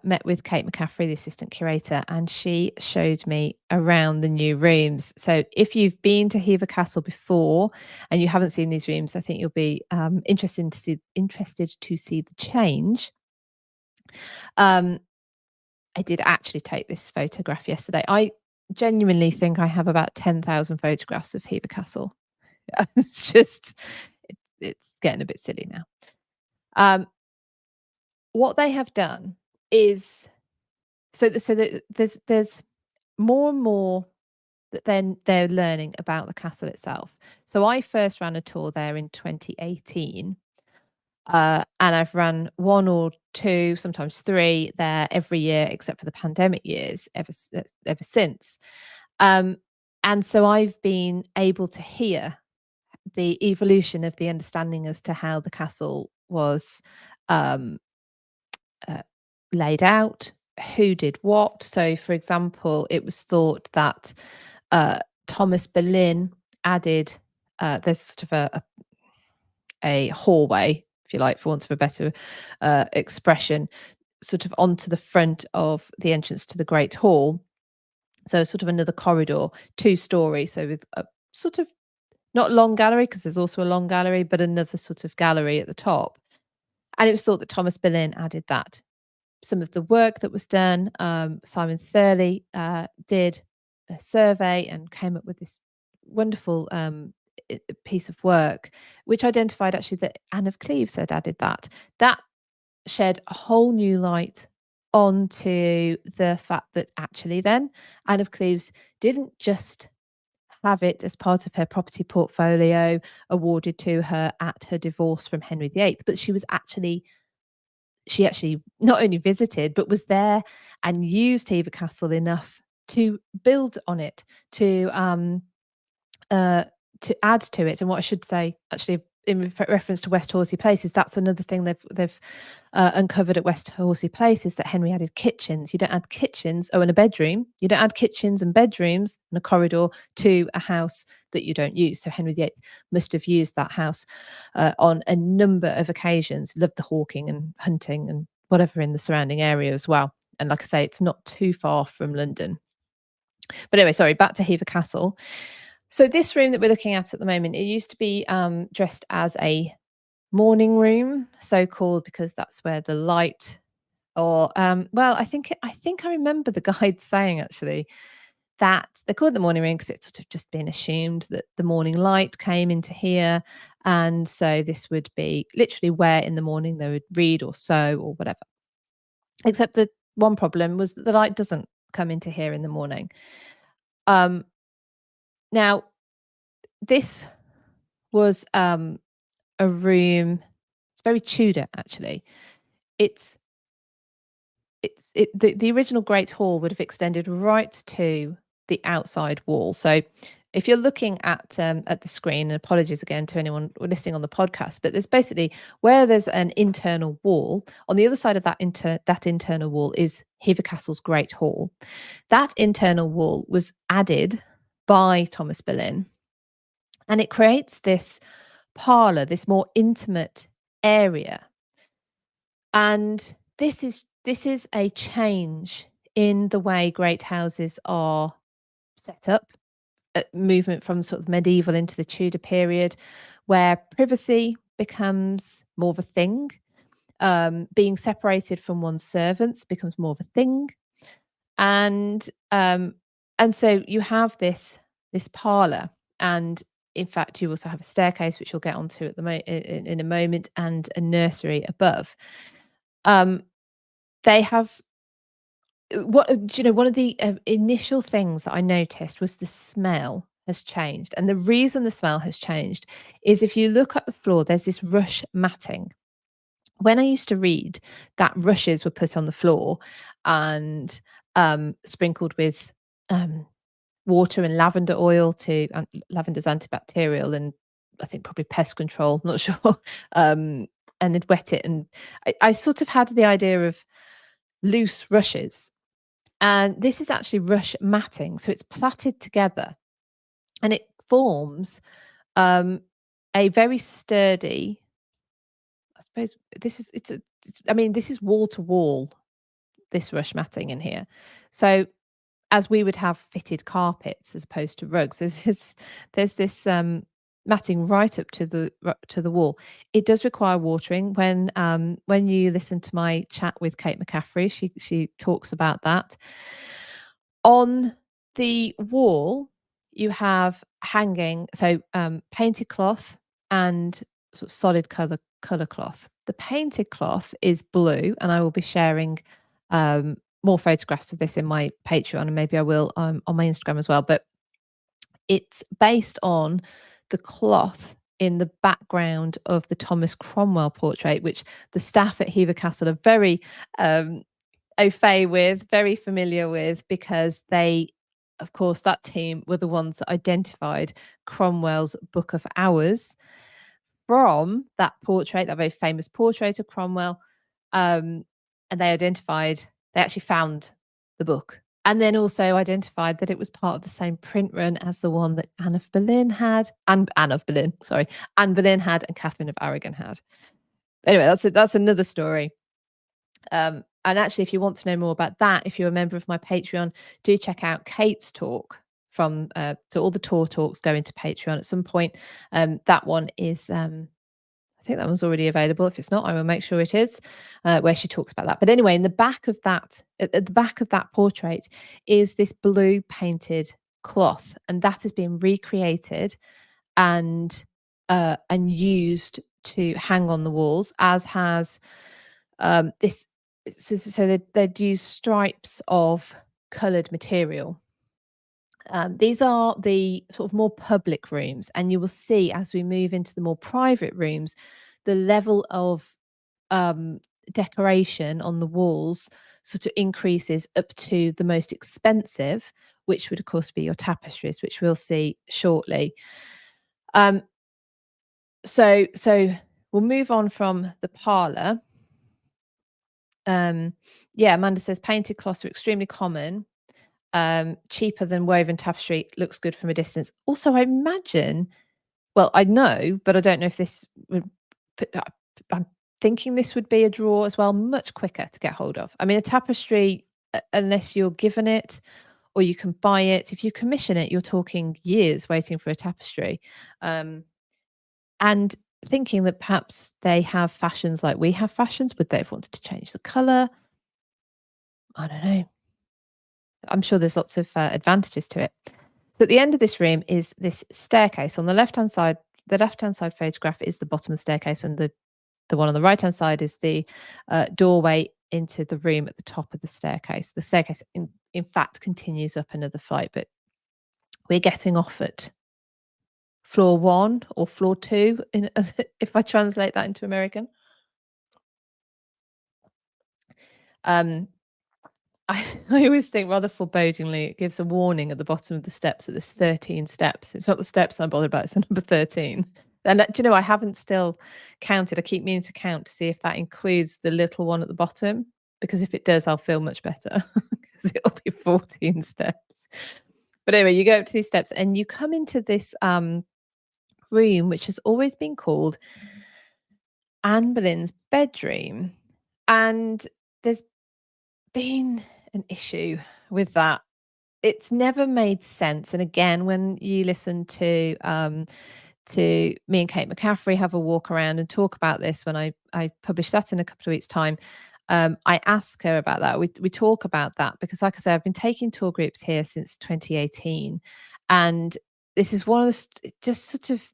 met with Kate McCaffrey, the assistant curator, and she showed me around the new rooms. So if you've been to Hever Castle before and you haven't seen these rooms, I think you'll be interested to see the change. Um, I did actually take this photograph yesterday. I genuinely think I have about 10,000 photographs of Hever Castle. It's just, it's getting a bit silly now. What they have done is there's more and more that then they're learning about the castle itself. So I first ran a tour there in 2018, and I've run one or two, sometimes three there every year, except for the pandemic years, ever since. And so I've been able to hear the evolution of the understanding as to how the castle was um, laid out, who did what. So, for example, it was thought that Thomas Boleyn added, there's sort of a hallway, if you like, for want of a better expression, sort of onto the front of the entrance to the Great Hall. So, sort of another corridor, 2 story. So, with a sort of not long gallery, because there's also a long gallery, but another sort of gallery at the top. And it was thought that Thomas Boleyn added that. Some of the work that was done, Simon Thurley did a survey and came up with this wonderful piece of work, which identified actually that Anne of Cleves had added that. That shed a whole new light onto the fact that actually then Anne of Cleves didn't just have it as part of her property portfolio awarded to her at her divorce from Henry VIII, but she actually not only visited but was there and used Hever Castle enough to build on it, uh, to add to it. And what I should say, actually, in reference to West Horsley Place, is that's another thing they've uncovered at West Horsley Place, is that Henry added kitchens. You don't add kitchens, and a bedroom. You don't add kitchens and bedrooms and a corridor to a house that you don't use. So Henry VIII must have used that house on a number of occasions. Loved the hawking and hunting and whatever in the surrounding area as well. And like I say, it's not too far from London. But anyway, sorry, back to Hever Castle. So this room that we're looking at the moment, it used to be dressed as a morning room, so called because that's where the light, or well, I think I remember the guide saying actually that they called it the morning room because it's sort of just been assumed that the morning light came into here, and so this would be literally where in the morning they would read or sew or whatever. Except the one problem was that the light doesn't come into here in the morning. Now, this was a room. It's very Tudor, actually. It's the original Great Hall would have extended right to the outside wall. So, if you're looking at the screen, and apologies again to anyone listening on the podcast, but there's basically where there's an internal wall. On the other side of that internal wall is Hever Castle's Great Hall. That internal wall was added by Thomas Boleyn, and it creates this parlour, this more intimate area. And this is a change in the way great houses are set up, movement from sort of medieval into the Tudor period, where privacy becomes more of a thing. Being separated from one's servants becomes more of a thing. And so you have this parlour, and in fact, you also have a staircase, which we'll get onto at in a moment, and a nursery above. They have what do you know? One of the initial things that I noticed was the smell has changed, and the reason the smell has changed is if you look at the floor, there's this rush matting. When I used to read, that rushes were put on the floor and sprinkled with water and lavender oil to lavender's antibacterial and I think probably pest control, not sure. And they'd wet it. And I sort of had the idea of loose rushes. And this is actually rush matting. So it's plaited together and it forms a very sturdy, I suppose this is wall to wall, this rush matting in here. So as we would have fitted carpets as opposed to rugs, there's this matting right up to the wall. It does require watering. When you listen to my chat with Kate McCaffrey, she talks about that. On the wall, you have hanging, so painted cloth and sort of solid color cloth. The painted cloth is blue, and I will be sharing more photographs of this in my Patreon, and maybe I will on my Instagram as well. But it's based on the cloth in the background of the Thomas Cromwell portrait, which the staff at Hever Castle are very au fait with, very familiar with, because they, of course, that team were the ones that identified Cromwell's Book of Hours from that portrait, that very famous portrait of Cromwell. And they actually found the book and then also identified that it was part of the same print run as the one that Anne Boleyn had, and Catherine of Aragon had. Anyway, that's another story. And actually, if you want to know more about that, if you're a member of my Patreon, do check out Kate's talk from so all the tour talks go into Patreon at some point. That one is I think that one's already available. If it's not, I will make sure it is, where she talks about that. But anyway, in the back of that, at the back of that portrait is this blue painted cloth, and that has been recreated and used to hang on the walls, as has this. So they'd use stripes of coloured material. These are the sort of more public rooms, and you will see as we move into the more private rooms, the level of decoration on the walls sort of increases up to the most expensive, which would of course be your tapestries, which we'll see shortly. So we'll move on from the parlour. Yeah, Amanda says painted cloths are extremely common. Cheaper than woven tapestry, looks good from a distance. Also, I imagine, well, I know, but I don't know if this would, I'm thinking this would be a draw as well, much quicker to get hold of. I mean, a tapestry, unless you're given it or you can buy it, if you commission it, you're talking years waiting for a tapestry. And thinking that perhaps they have fashions like we have fashions, would they have wanted to change the colour? I don't know. I'm sure there's lots of advantages to it. So at the end of this room is this staircase. On the left-hand side, the left-hand side photograph is the bottom of the staircase, and the one on the right-hand side is the doorway into the room at the top of the staircase. The staircase, in fact, continues up another flight, but we're getting off at floor 1 or floor 2, if I translate that into American. I always think rather forebodingly, it gives a warning at the bottom of the steps that there's 13 steps. It's not the steps I'm bothered about, it's the number 13. And do you know, I haven't still counted. I keep meaning to count to see if that includes the little one at the bottom, because if it does, I'll feel much better because it'll be 14 steps. But anyway, you go up to these steps and you come into this room, which has always been called Anne Boleyn's bedroom. And there's been an issue with that. It's never made sense. And again, when you listen to me and Kate McCaffrey have a walk around and talk about this, when I publish that in a couple of weeks' time, I ask her about that. We talk about that because, like I said, I've been taking tour groups here since 2018, and this is one of the just sort of.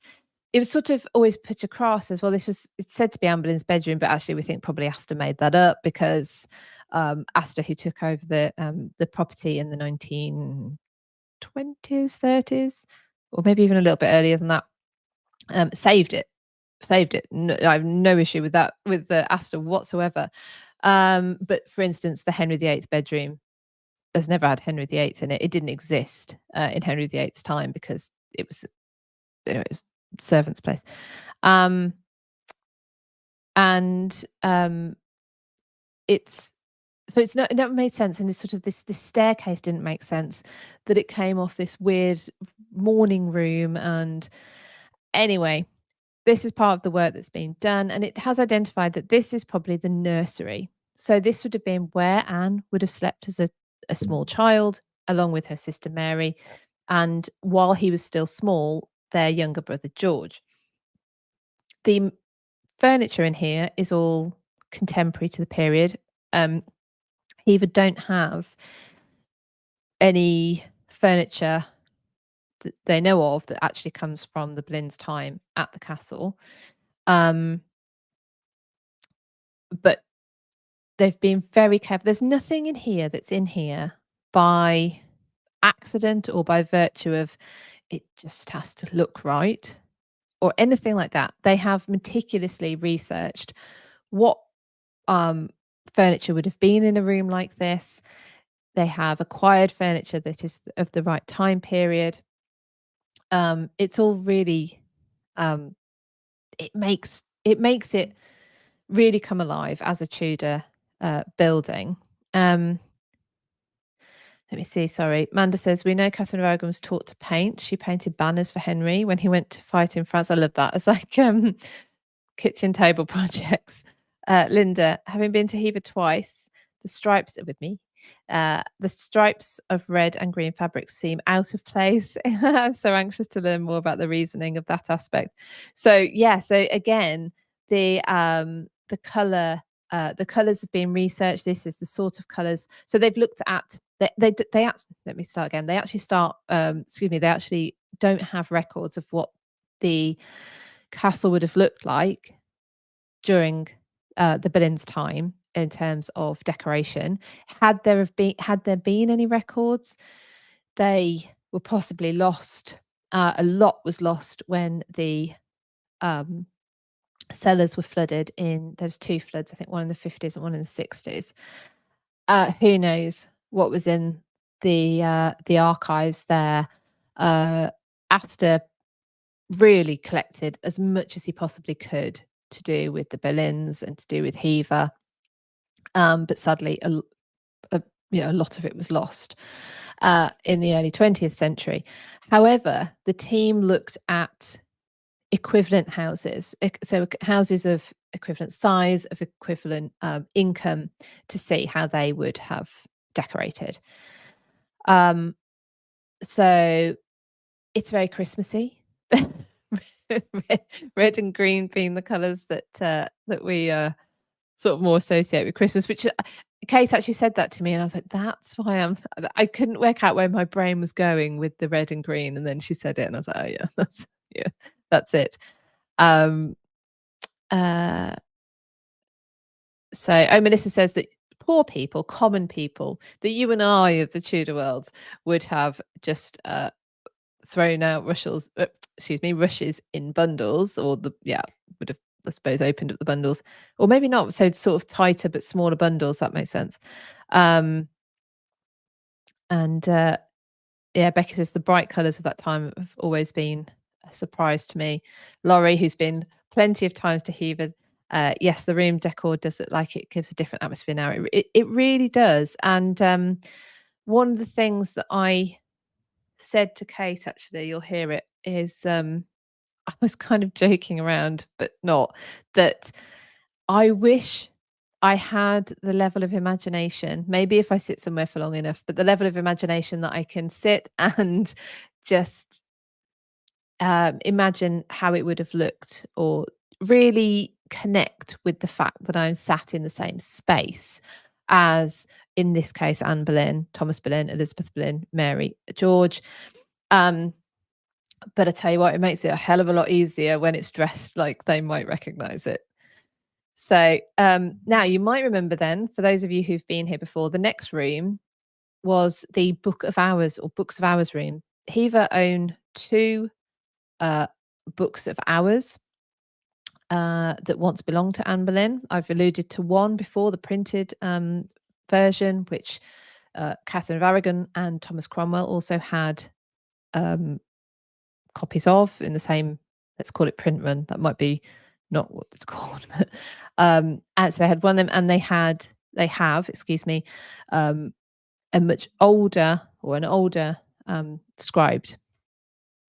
It was sort of always put across as well. It's said to be Anne Boleyn's bedroom, but actually we think probably Astor made that up because Astor, who took over the property in the 1920s, 30s, or maybe even a little bit earlier than that, saved it. No, I have no issue with that, with the Astor whatsoever. But for instance, the Henry VIII bedroom, has never had Henry VIII in it. It didn't exist in Henry VIII's time because it was, it was servant's place. It's so it's not, it never made sense, and this sort of this staircase didn't make sense, that it came off this weird morning room. And anyway, this is part of the work that's been done, and it has identified that this is probably the nursery. So this would have been where Anne would have slept as a small child, along with her sister Mary, and while he was still small, their younger brother George. The furniture in here is all contemporary to the period. Hever don't have any furniture that they know of that actually comes from the Boleyn's time at the castle. But they've been very careful. There's nothing in here that's in here by accident or by virtue of it just has to look right or anything like that. They have meticulously researched what furniture would have been in a room like this. They have acquired furniture that is of the right time period. It's all really, it makes it really come alive as a Tudor building. Let me see. Sorry, Manda says we know Catherine of Aragon was taught to paint. She painted banners for Henry when he went to fight in France. I love that. It's like kitchen table projects. Linda, having been to Hever twice, the stripes are with me. The stripes of red and green fabrics seem out of place. I'm so anxious to learn more about the reasoning of that aspect. So yeah, so again, the color, the colors have been researched. This is the sort of colors. So they've looked at they actually, let me start again. They actually start. Excuse me. They actually don't have records of what the castle would have looked like during the Boleyn's time in terms of decoration. Had there been any records, they were possibly lost. A lot was lost when the cellars were flooded. There was 2 floods, I think one in the 50s and one in the 60s. Who knows what was in the archives there. Astor really collected as much as he possibly could to do with the Boleyns and to do with Hever. But sadly, a lot of it was lost in the early 20th century. However, the team looked at equivalent houses, so houses of equivalent size, of equivalent income, to see how they would have decorated. So it's very Christmassy. Red and green being the colours that we sort of more associate with Christmas, which Kate actually said that to me, and I was like, that's why I couldn't work out where my brain was going with the red and green, and then she said it and I was like, oh yeah, that's it. So Melissa says that poor people, common people, that you and I of the Tudor world would have just thrown out rushes in bundles, or would have, I suppose, opened up the bundles, or maybe not, so sort of tighter but smaller bundles. That makes sense. Becky says the bright colours of that time have always been a surprise to me. Laurie, who's been plenty of times to Hever, yes, the room decor does look like it gives a different atmosphere now. It really does. And one of the things that I said to Kate, actually, you'll hear it, is I was kind of joking around, but not, that I wish I had the level of imagination, maybe if I sit somewhere for long enough, but the level of imagination that I can sit and just imagine how it would have looked, or really connect with the fact that I'm sat in the same space as, in this case, Anne Boleyn, Thomas Boleyn, Elizabeth Boleyn, Mary, George. But I tell you what, it makes it a hell of a lot easier when it's dressed like they might recognize it. So now you might remember then, for those of you who've been here before, the next room was the Book of Hours, or Books of Hours room. Hever owned 2 books of hours that once belonged to Anne Boleyn. I've alluded to one before, the printed version, which Catherine of Aragon and Thomas Cromwell also had copies of in the same, let's call it print run. That might be not what it's called, but and so they had one of them, and they have, excuse me, a much older, or an older scribed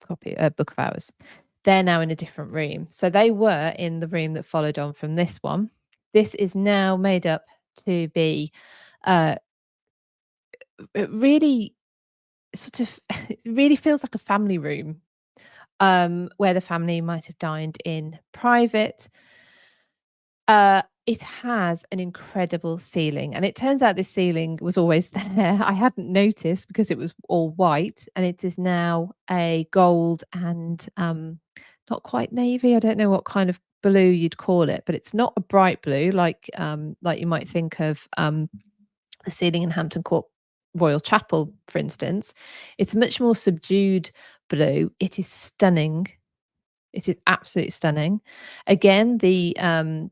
copy, book of hours. They're now in a different room. So they were in the room that followed on from this one. This is now made up to be it really sort of it really feels like a family room, where the family might have dined in private. It has an incredible ceiling, and it turns out this ceiling was always there. I hadn't noticed because it was all white, and it is now a gold and not quite navy. I don't know what kind of blue you'd call it, but it's not a bright blue like you might think of the ceiling in Hampton Court Royal Chapel, for instance. It's much more subdued blue. It is stunning. It is absolutely stunning. Again, the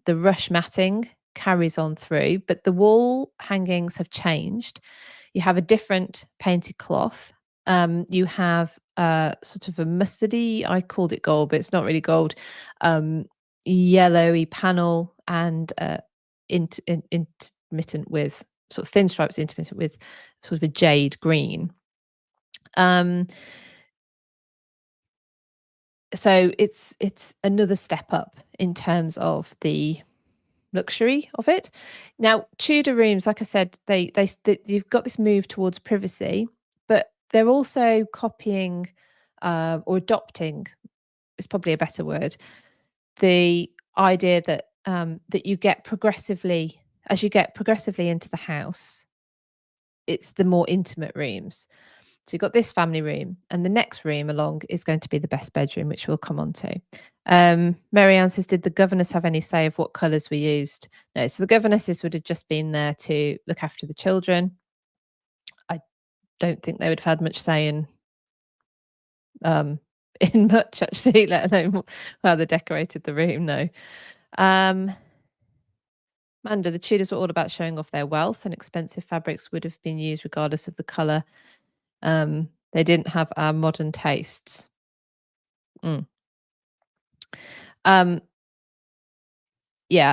rush matting carries on through, but the wall hangings have changed. You have a different painted cloth. You have sort of a mustardy, I called it gold, but it's not really gold, yellowy panel, and intermittent with sort of thin stripes, intermittent with sort of a jade green. So it's another step up in terms of the luxury of it. Now, Tudor rooms, like I said, they you've got this move towards privacy, but they're also copying or adopting, is probably a better word, the idea that that you get progressively, as you get progressively into the house, it's the more intimate rooms. So you've got this family room, and the next room along is going to be the best bedroom, which we'll come on to. Mary Ann says, did the governess have any say of what colours were used? No, so the governesses would have just been there to look after the children. I don't think they would have had much say in much, actually, let alone how they decorated the room. No. Amanda, the Tudors were all about showing off their wealth, and expensive fabrics would have been used regardless of the colour. They didn't have our modern tastes. Yeah,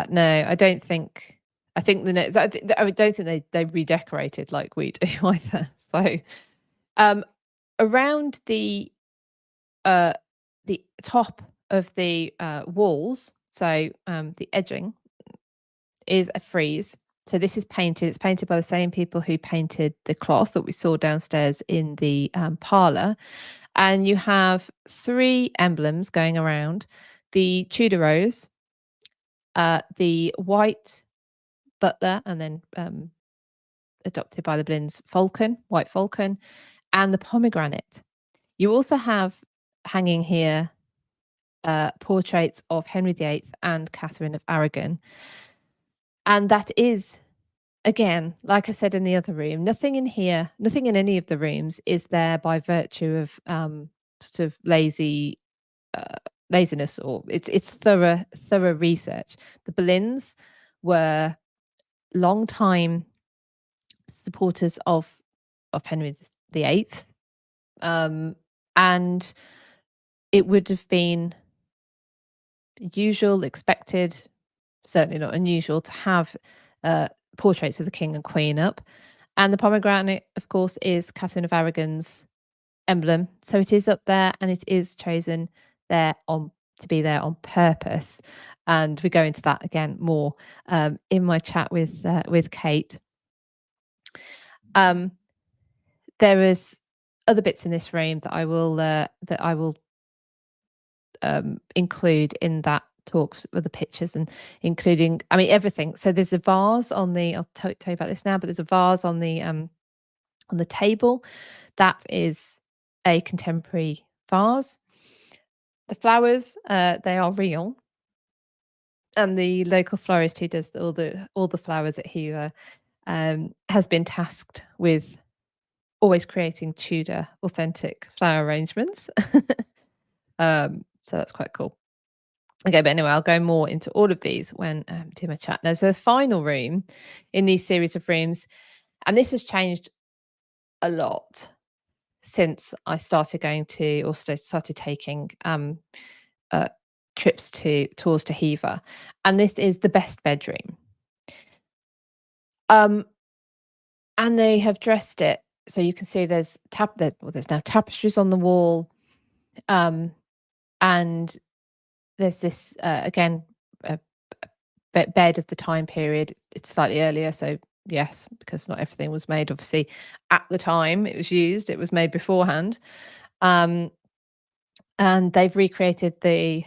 no, I don't think. I think I don't think they redecorated like we do either. So, around the top of the walls, so the edging is a frieze. So this is painted. It's painted by the same people who painted the cloth that we saw downstairs in the parlour. And you have 3 emblems going around: the Tudor rose, the white butler, and then adopted by the Boleyns, falcon, white falcon, and the pomegranate. You also have hanging here portraits of Henry VIII and Catherine of Aragon. And that is, again, like I said in the other room, nothing in here, nothing in any of the rooms is there by virtue of sort of laziness, or it's thorough research. The Boleyns were long time supporters of Henry VIII, and it would have been usual, expected, certainly not unusual, to have portraits of the king and queen up. And the pomegranate, of course, is Catherine of Aragon's emblem, so it is up there, and it is chosen there to be there on purpose. And we go into that again more in my chat with Kate. There is other bits in this room that I will include in that talk with the pictures, and including, I mean, everything. So there's a vase on the, I'll tell you about this now, but there's a vase on the table that is a contemporary vase. The flowers, they are real, and the local florist who does all the flowers at Hever has been tasked with always creating Tudor authentic flower arrangements. So that's quite cool. Okay, but anyway, I'll go more into all of these when do my chat. There's a final room in these series of rooms, and this has changed a lot since I started going to or started taking uh, trips to tours to Hever, and this is the best bedroom. Um, and they have dressed it so you can see there's now tapestries on the wall, um, and there's this again a bed of the time period. It's slightly earlier, so yes, because not everything was made obviously at the time it was used. It was made beforehand. Um, and they've recreated the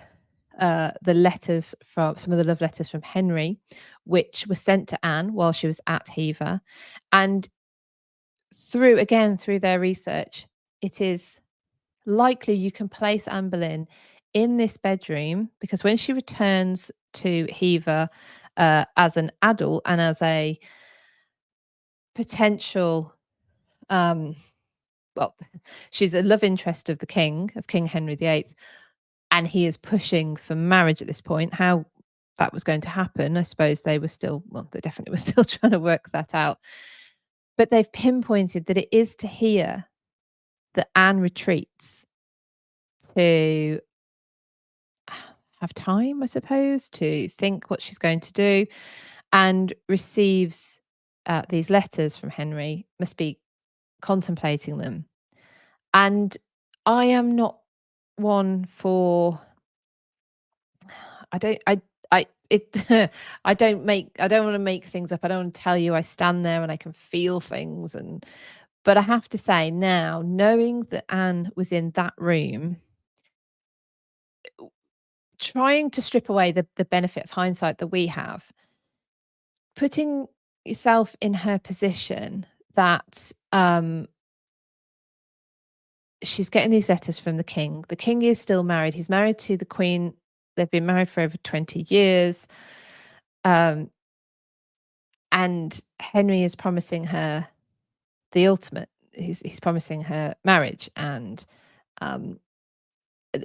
letters from some of the love letters from Henry, which were sent to Anne while she was at Hever. And through their research, it is likely you can place Anne Boleyn in this bedroom because when she returns to Hever as an adult and as a potential, um, well, she's a love interest of King Henry VIII, and he is pushing for marriage at this point. How that was going to happen, I suppose they were still, well, they definitely were still trying to work that out. But they've pinpointed that it is to here that Anne retreats to have time, I suppose, to think what she's going to do, and receives these letters from Henry, must be contemplating them. And I am not one for I don't I it I don't want to make things up. I don't want to tell you I stand there and I can feel things, and but I have to say now, knowing that Anne was in that room, trying to strip away the benefit of hindsight that we have, putting yourself in her position that she's getting these letters from the king. The king is still married. He's married to the queen. They've been married for over 20 years. Um, and Henry is promising her the ultimate. He's promising her marriage, and um,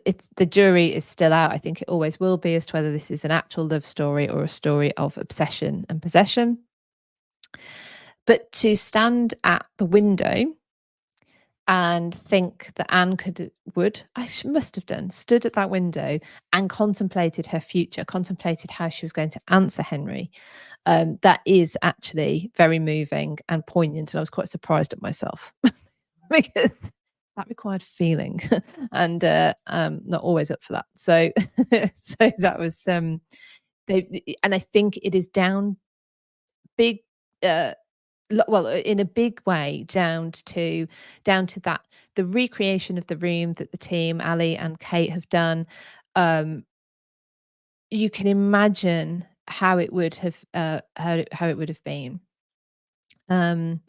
it's the jury is still out. I think it always will be as to whether this is an actual love story or a story of obsession and possession. But to stand at the window and think that Anne must have done, stood at that window and contemplated her future, contemplated how she was going to answer Henry. That is actually very moving and poignant, and I was quite surprised at myself because that required feeling, and not always up for that. So, so that was and I think it is down big. Well, in a big way, down to that the recreation of the room that the team, Ali and Kate, have done. You can imagine how it would have how it would have been. Linda's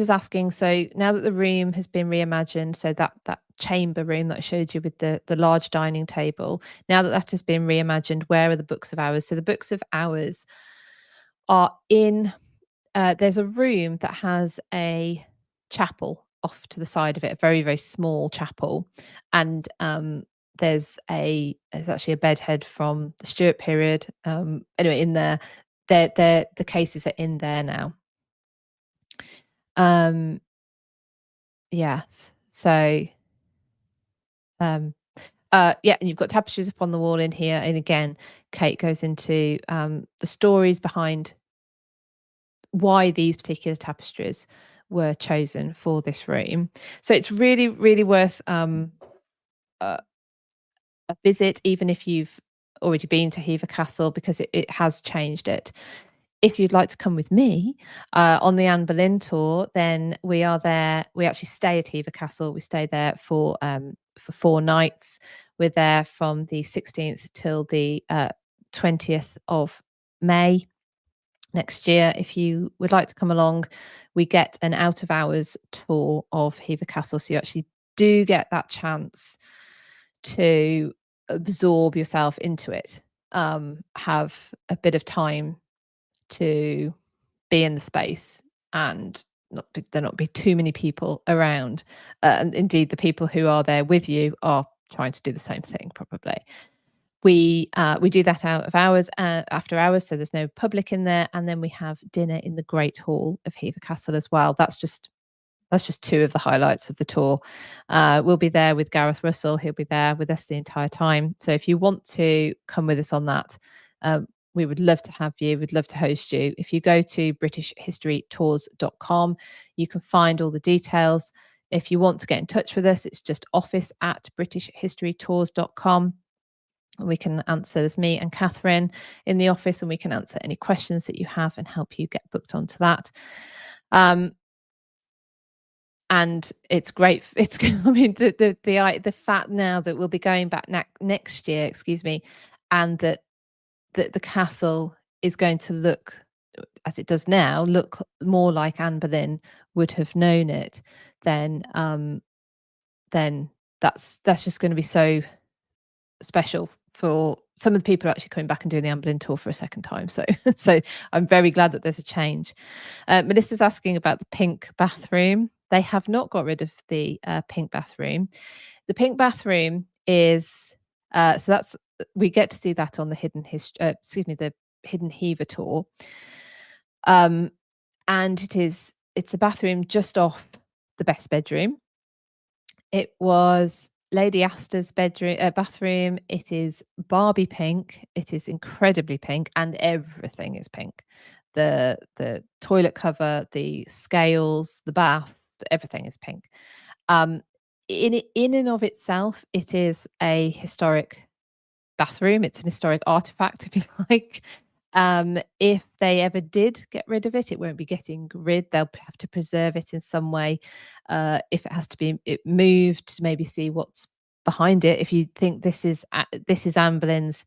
asking, so now that the room has been reimagined, so that chamber room that I showed you with the large dining table, now that that has been reimagined, where are the books of hours? So the books of hours are in. There's a room that has a chapel off to the side of it, a very, very small chapel. And there's actually a bedhead from the Stuart period. Anyway, in there, the cases are in there now. Yes. So yeah, and you've got tapestries up on the wall in here. And again, Kate goes into the stories behind why these particular tapestries were chosen for this room. So it's really, really worth a visit, even if you've already been to Hever Castle, because it has changed it. If you'd like to come with me on the Anne Boleyn tour, then we are there. We actually stay at Hever Castle. We stay there for 4 nights. We're there from the 16th till the 20th of May next year. If you would like to come along, we get an out of hours tour of Hever Castle. So you actually do get that chance to absorb yourself into it, have a bit of time to be in the space and there not be too many people around. And indeed, the people who are there with you are trying to do the same thing, probably. We do that out of hours, after hours, so there's no public in there, and then we have dinner in the Great Hall of Hever Castle as well. That's just That's just two of the highlights of the tour. We'll be there with Gareth Russell. He'll be there with us the entire time. So if you want to come with us on that, we would love to have you. We'd love to host you. If you go to britishhistorytours.com, you can find all the details. If you want to get in touch with us, it's just office@britishhistorytours.com. We can answer, there's me and Catherine in the office, and we can answer any questions that you have and help you get booked onto that. And it's great. It's, I mean, the fact now that we'll be going back next year, excuse me, and that the castle is going to look, as it does now, look more like Anne Boleyn would have known it, then that's just going to be so special for some of the people who are actually coming back and doing the Anne Boleyn tour for a second time. So so I'm very glad that there's a change. Melissa's asking about the pink bathroom. They have not got rid of the pink bathroom. The pink bathroom is so that's, we get to see that on the the hidden Hever tour. And it's a bathroom just off the best bedroom. It was Lady Aster's bathroom. It is Barbie pink. It is incredibly pink, and everything is pink. The toilet cover, the scales, the bath, everything is pink. In and of itself, it is a historic bathroom. It's an historic artifact, if you like. If they ever did get rid of it, it won't be getting rid. They'll have to preserve it in some way. If it has to be moved to maybe see what's behind it. If you think this is Anne Boleyn's,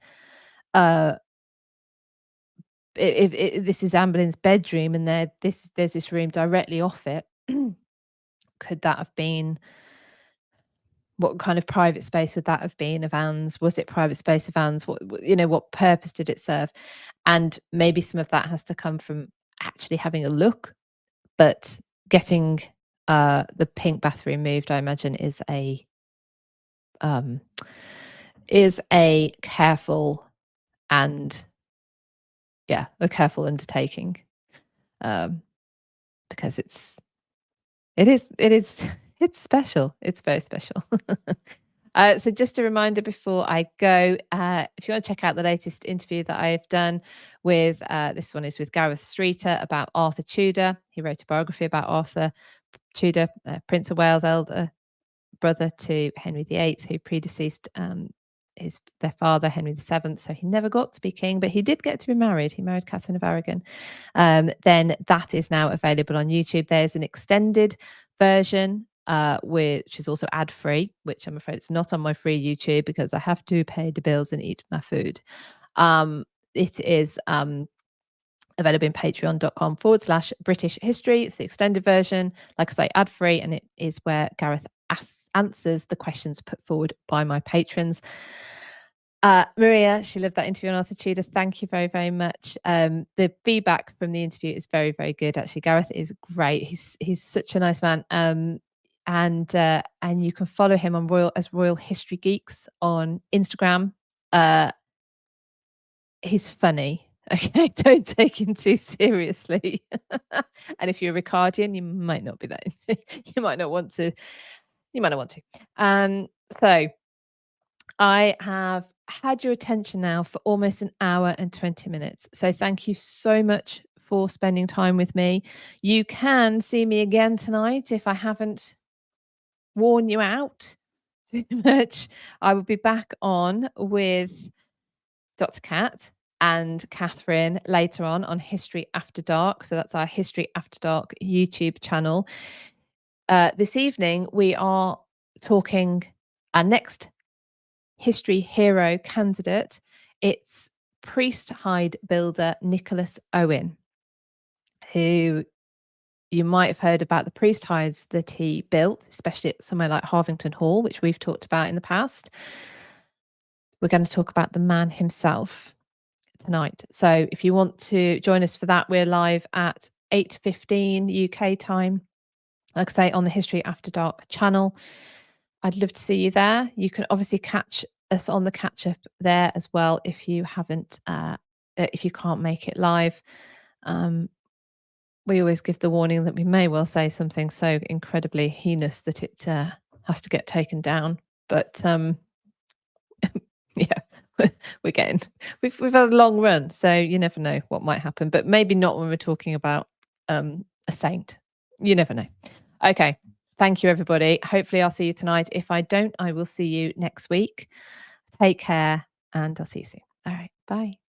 if this is Anne Boleyn's bedroom, and there's this room directly off it, could that have been? What kind of private space would that have been of Anne's? Was it private space of Anne's? What purpose did it serve? And maybe some of that has to come from actually having a look, but getting the pink bathroom moved, I imagine, is a careful and a careful undertaking, because it's special. It's very special. So just a reminder before I go, if you want to check out the latest interview that I've done with, this one is with Gareth Streeter about Arthur Tudor. He wrote a biography about Arthur Tudor, Prince of Wales' elder brother to Henry VIII, who predeceased their father, Henry VII. So he never got to be king, but he did get to be married. He married Catherine of Aragon. Then that is now available on YouTube. There's an extended version, which is also ad-free, which I'm afraid it's not on my free YouTube because I have to pay the bills and eat my food. It is available in patreon.com/British history. It's the extended version, like I say, ad-free, and it is where Gareth answers the questions put forward by my patrons. Maria, she loved that interview on Arthur Tudor. Thank you very, very much. The feedback from the interview is very, very good. Actually, Gareth is great. He's such a nice man. And you can follow him on Royal History Geeks on Instagram. He's funny. Okay, don't take him too seriously. And if you're a Ricardian, you might not be that. You might not want to. So I have had your attention now for almost an hour and 20 minutes. So thank you so much for spending time with me. You can see me again tonight if I haven't worn you out too much. I will be back on with Dr. Cat and Catherine later on History After Dark. So that's our History After Dark YouTube channel. This evening, we are talking our next history hero candidate. It's priest hide builder Nicholas Owen, who you might have heard about the priest hides that he built, especially at somewhere like Harvington Hall, which we've talked about in the past. We're going to talk about the man himself tonight. So if you want to join us for that, we're live at 8:15 UK time, like I say, on the History After Dark channel. I'd love to see you there. You can obviously catch us on the catch up there as well if you haven't, if you can't make it live. we always give the warning that we may well say something so incredibly heinous that it has to get taken down. But yeah, we're getting we've had a long run, so you never know what might happen. But maybe not when we're talking about a saint. You never know. Okay, thank you, everybody. Hopefully, I'll see you tonight. If I don't, I will see you next week. Take care, and I'll see you soon. All right, bye.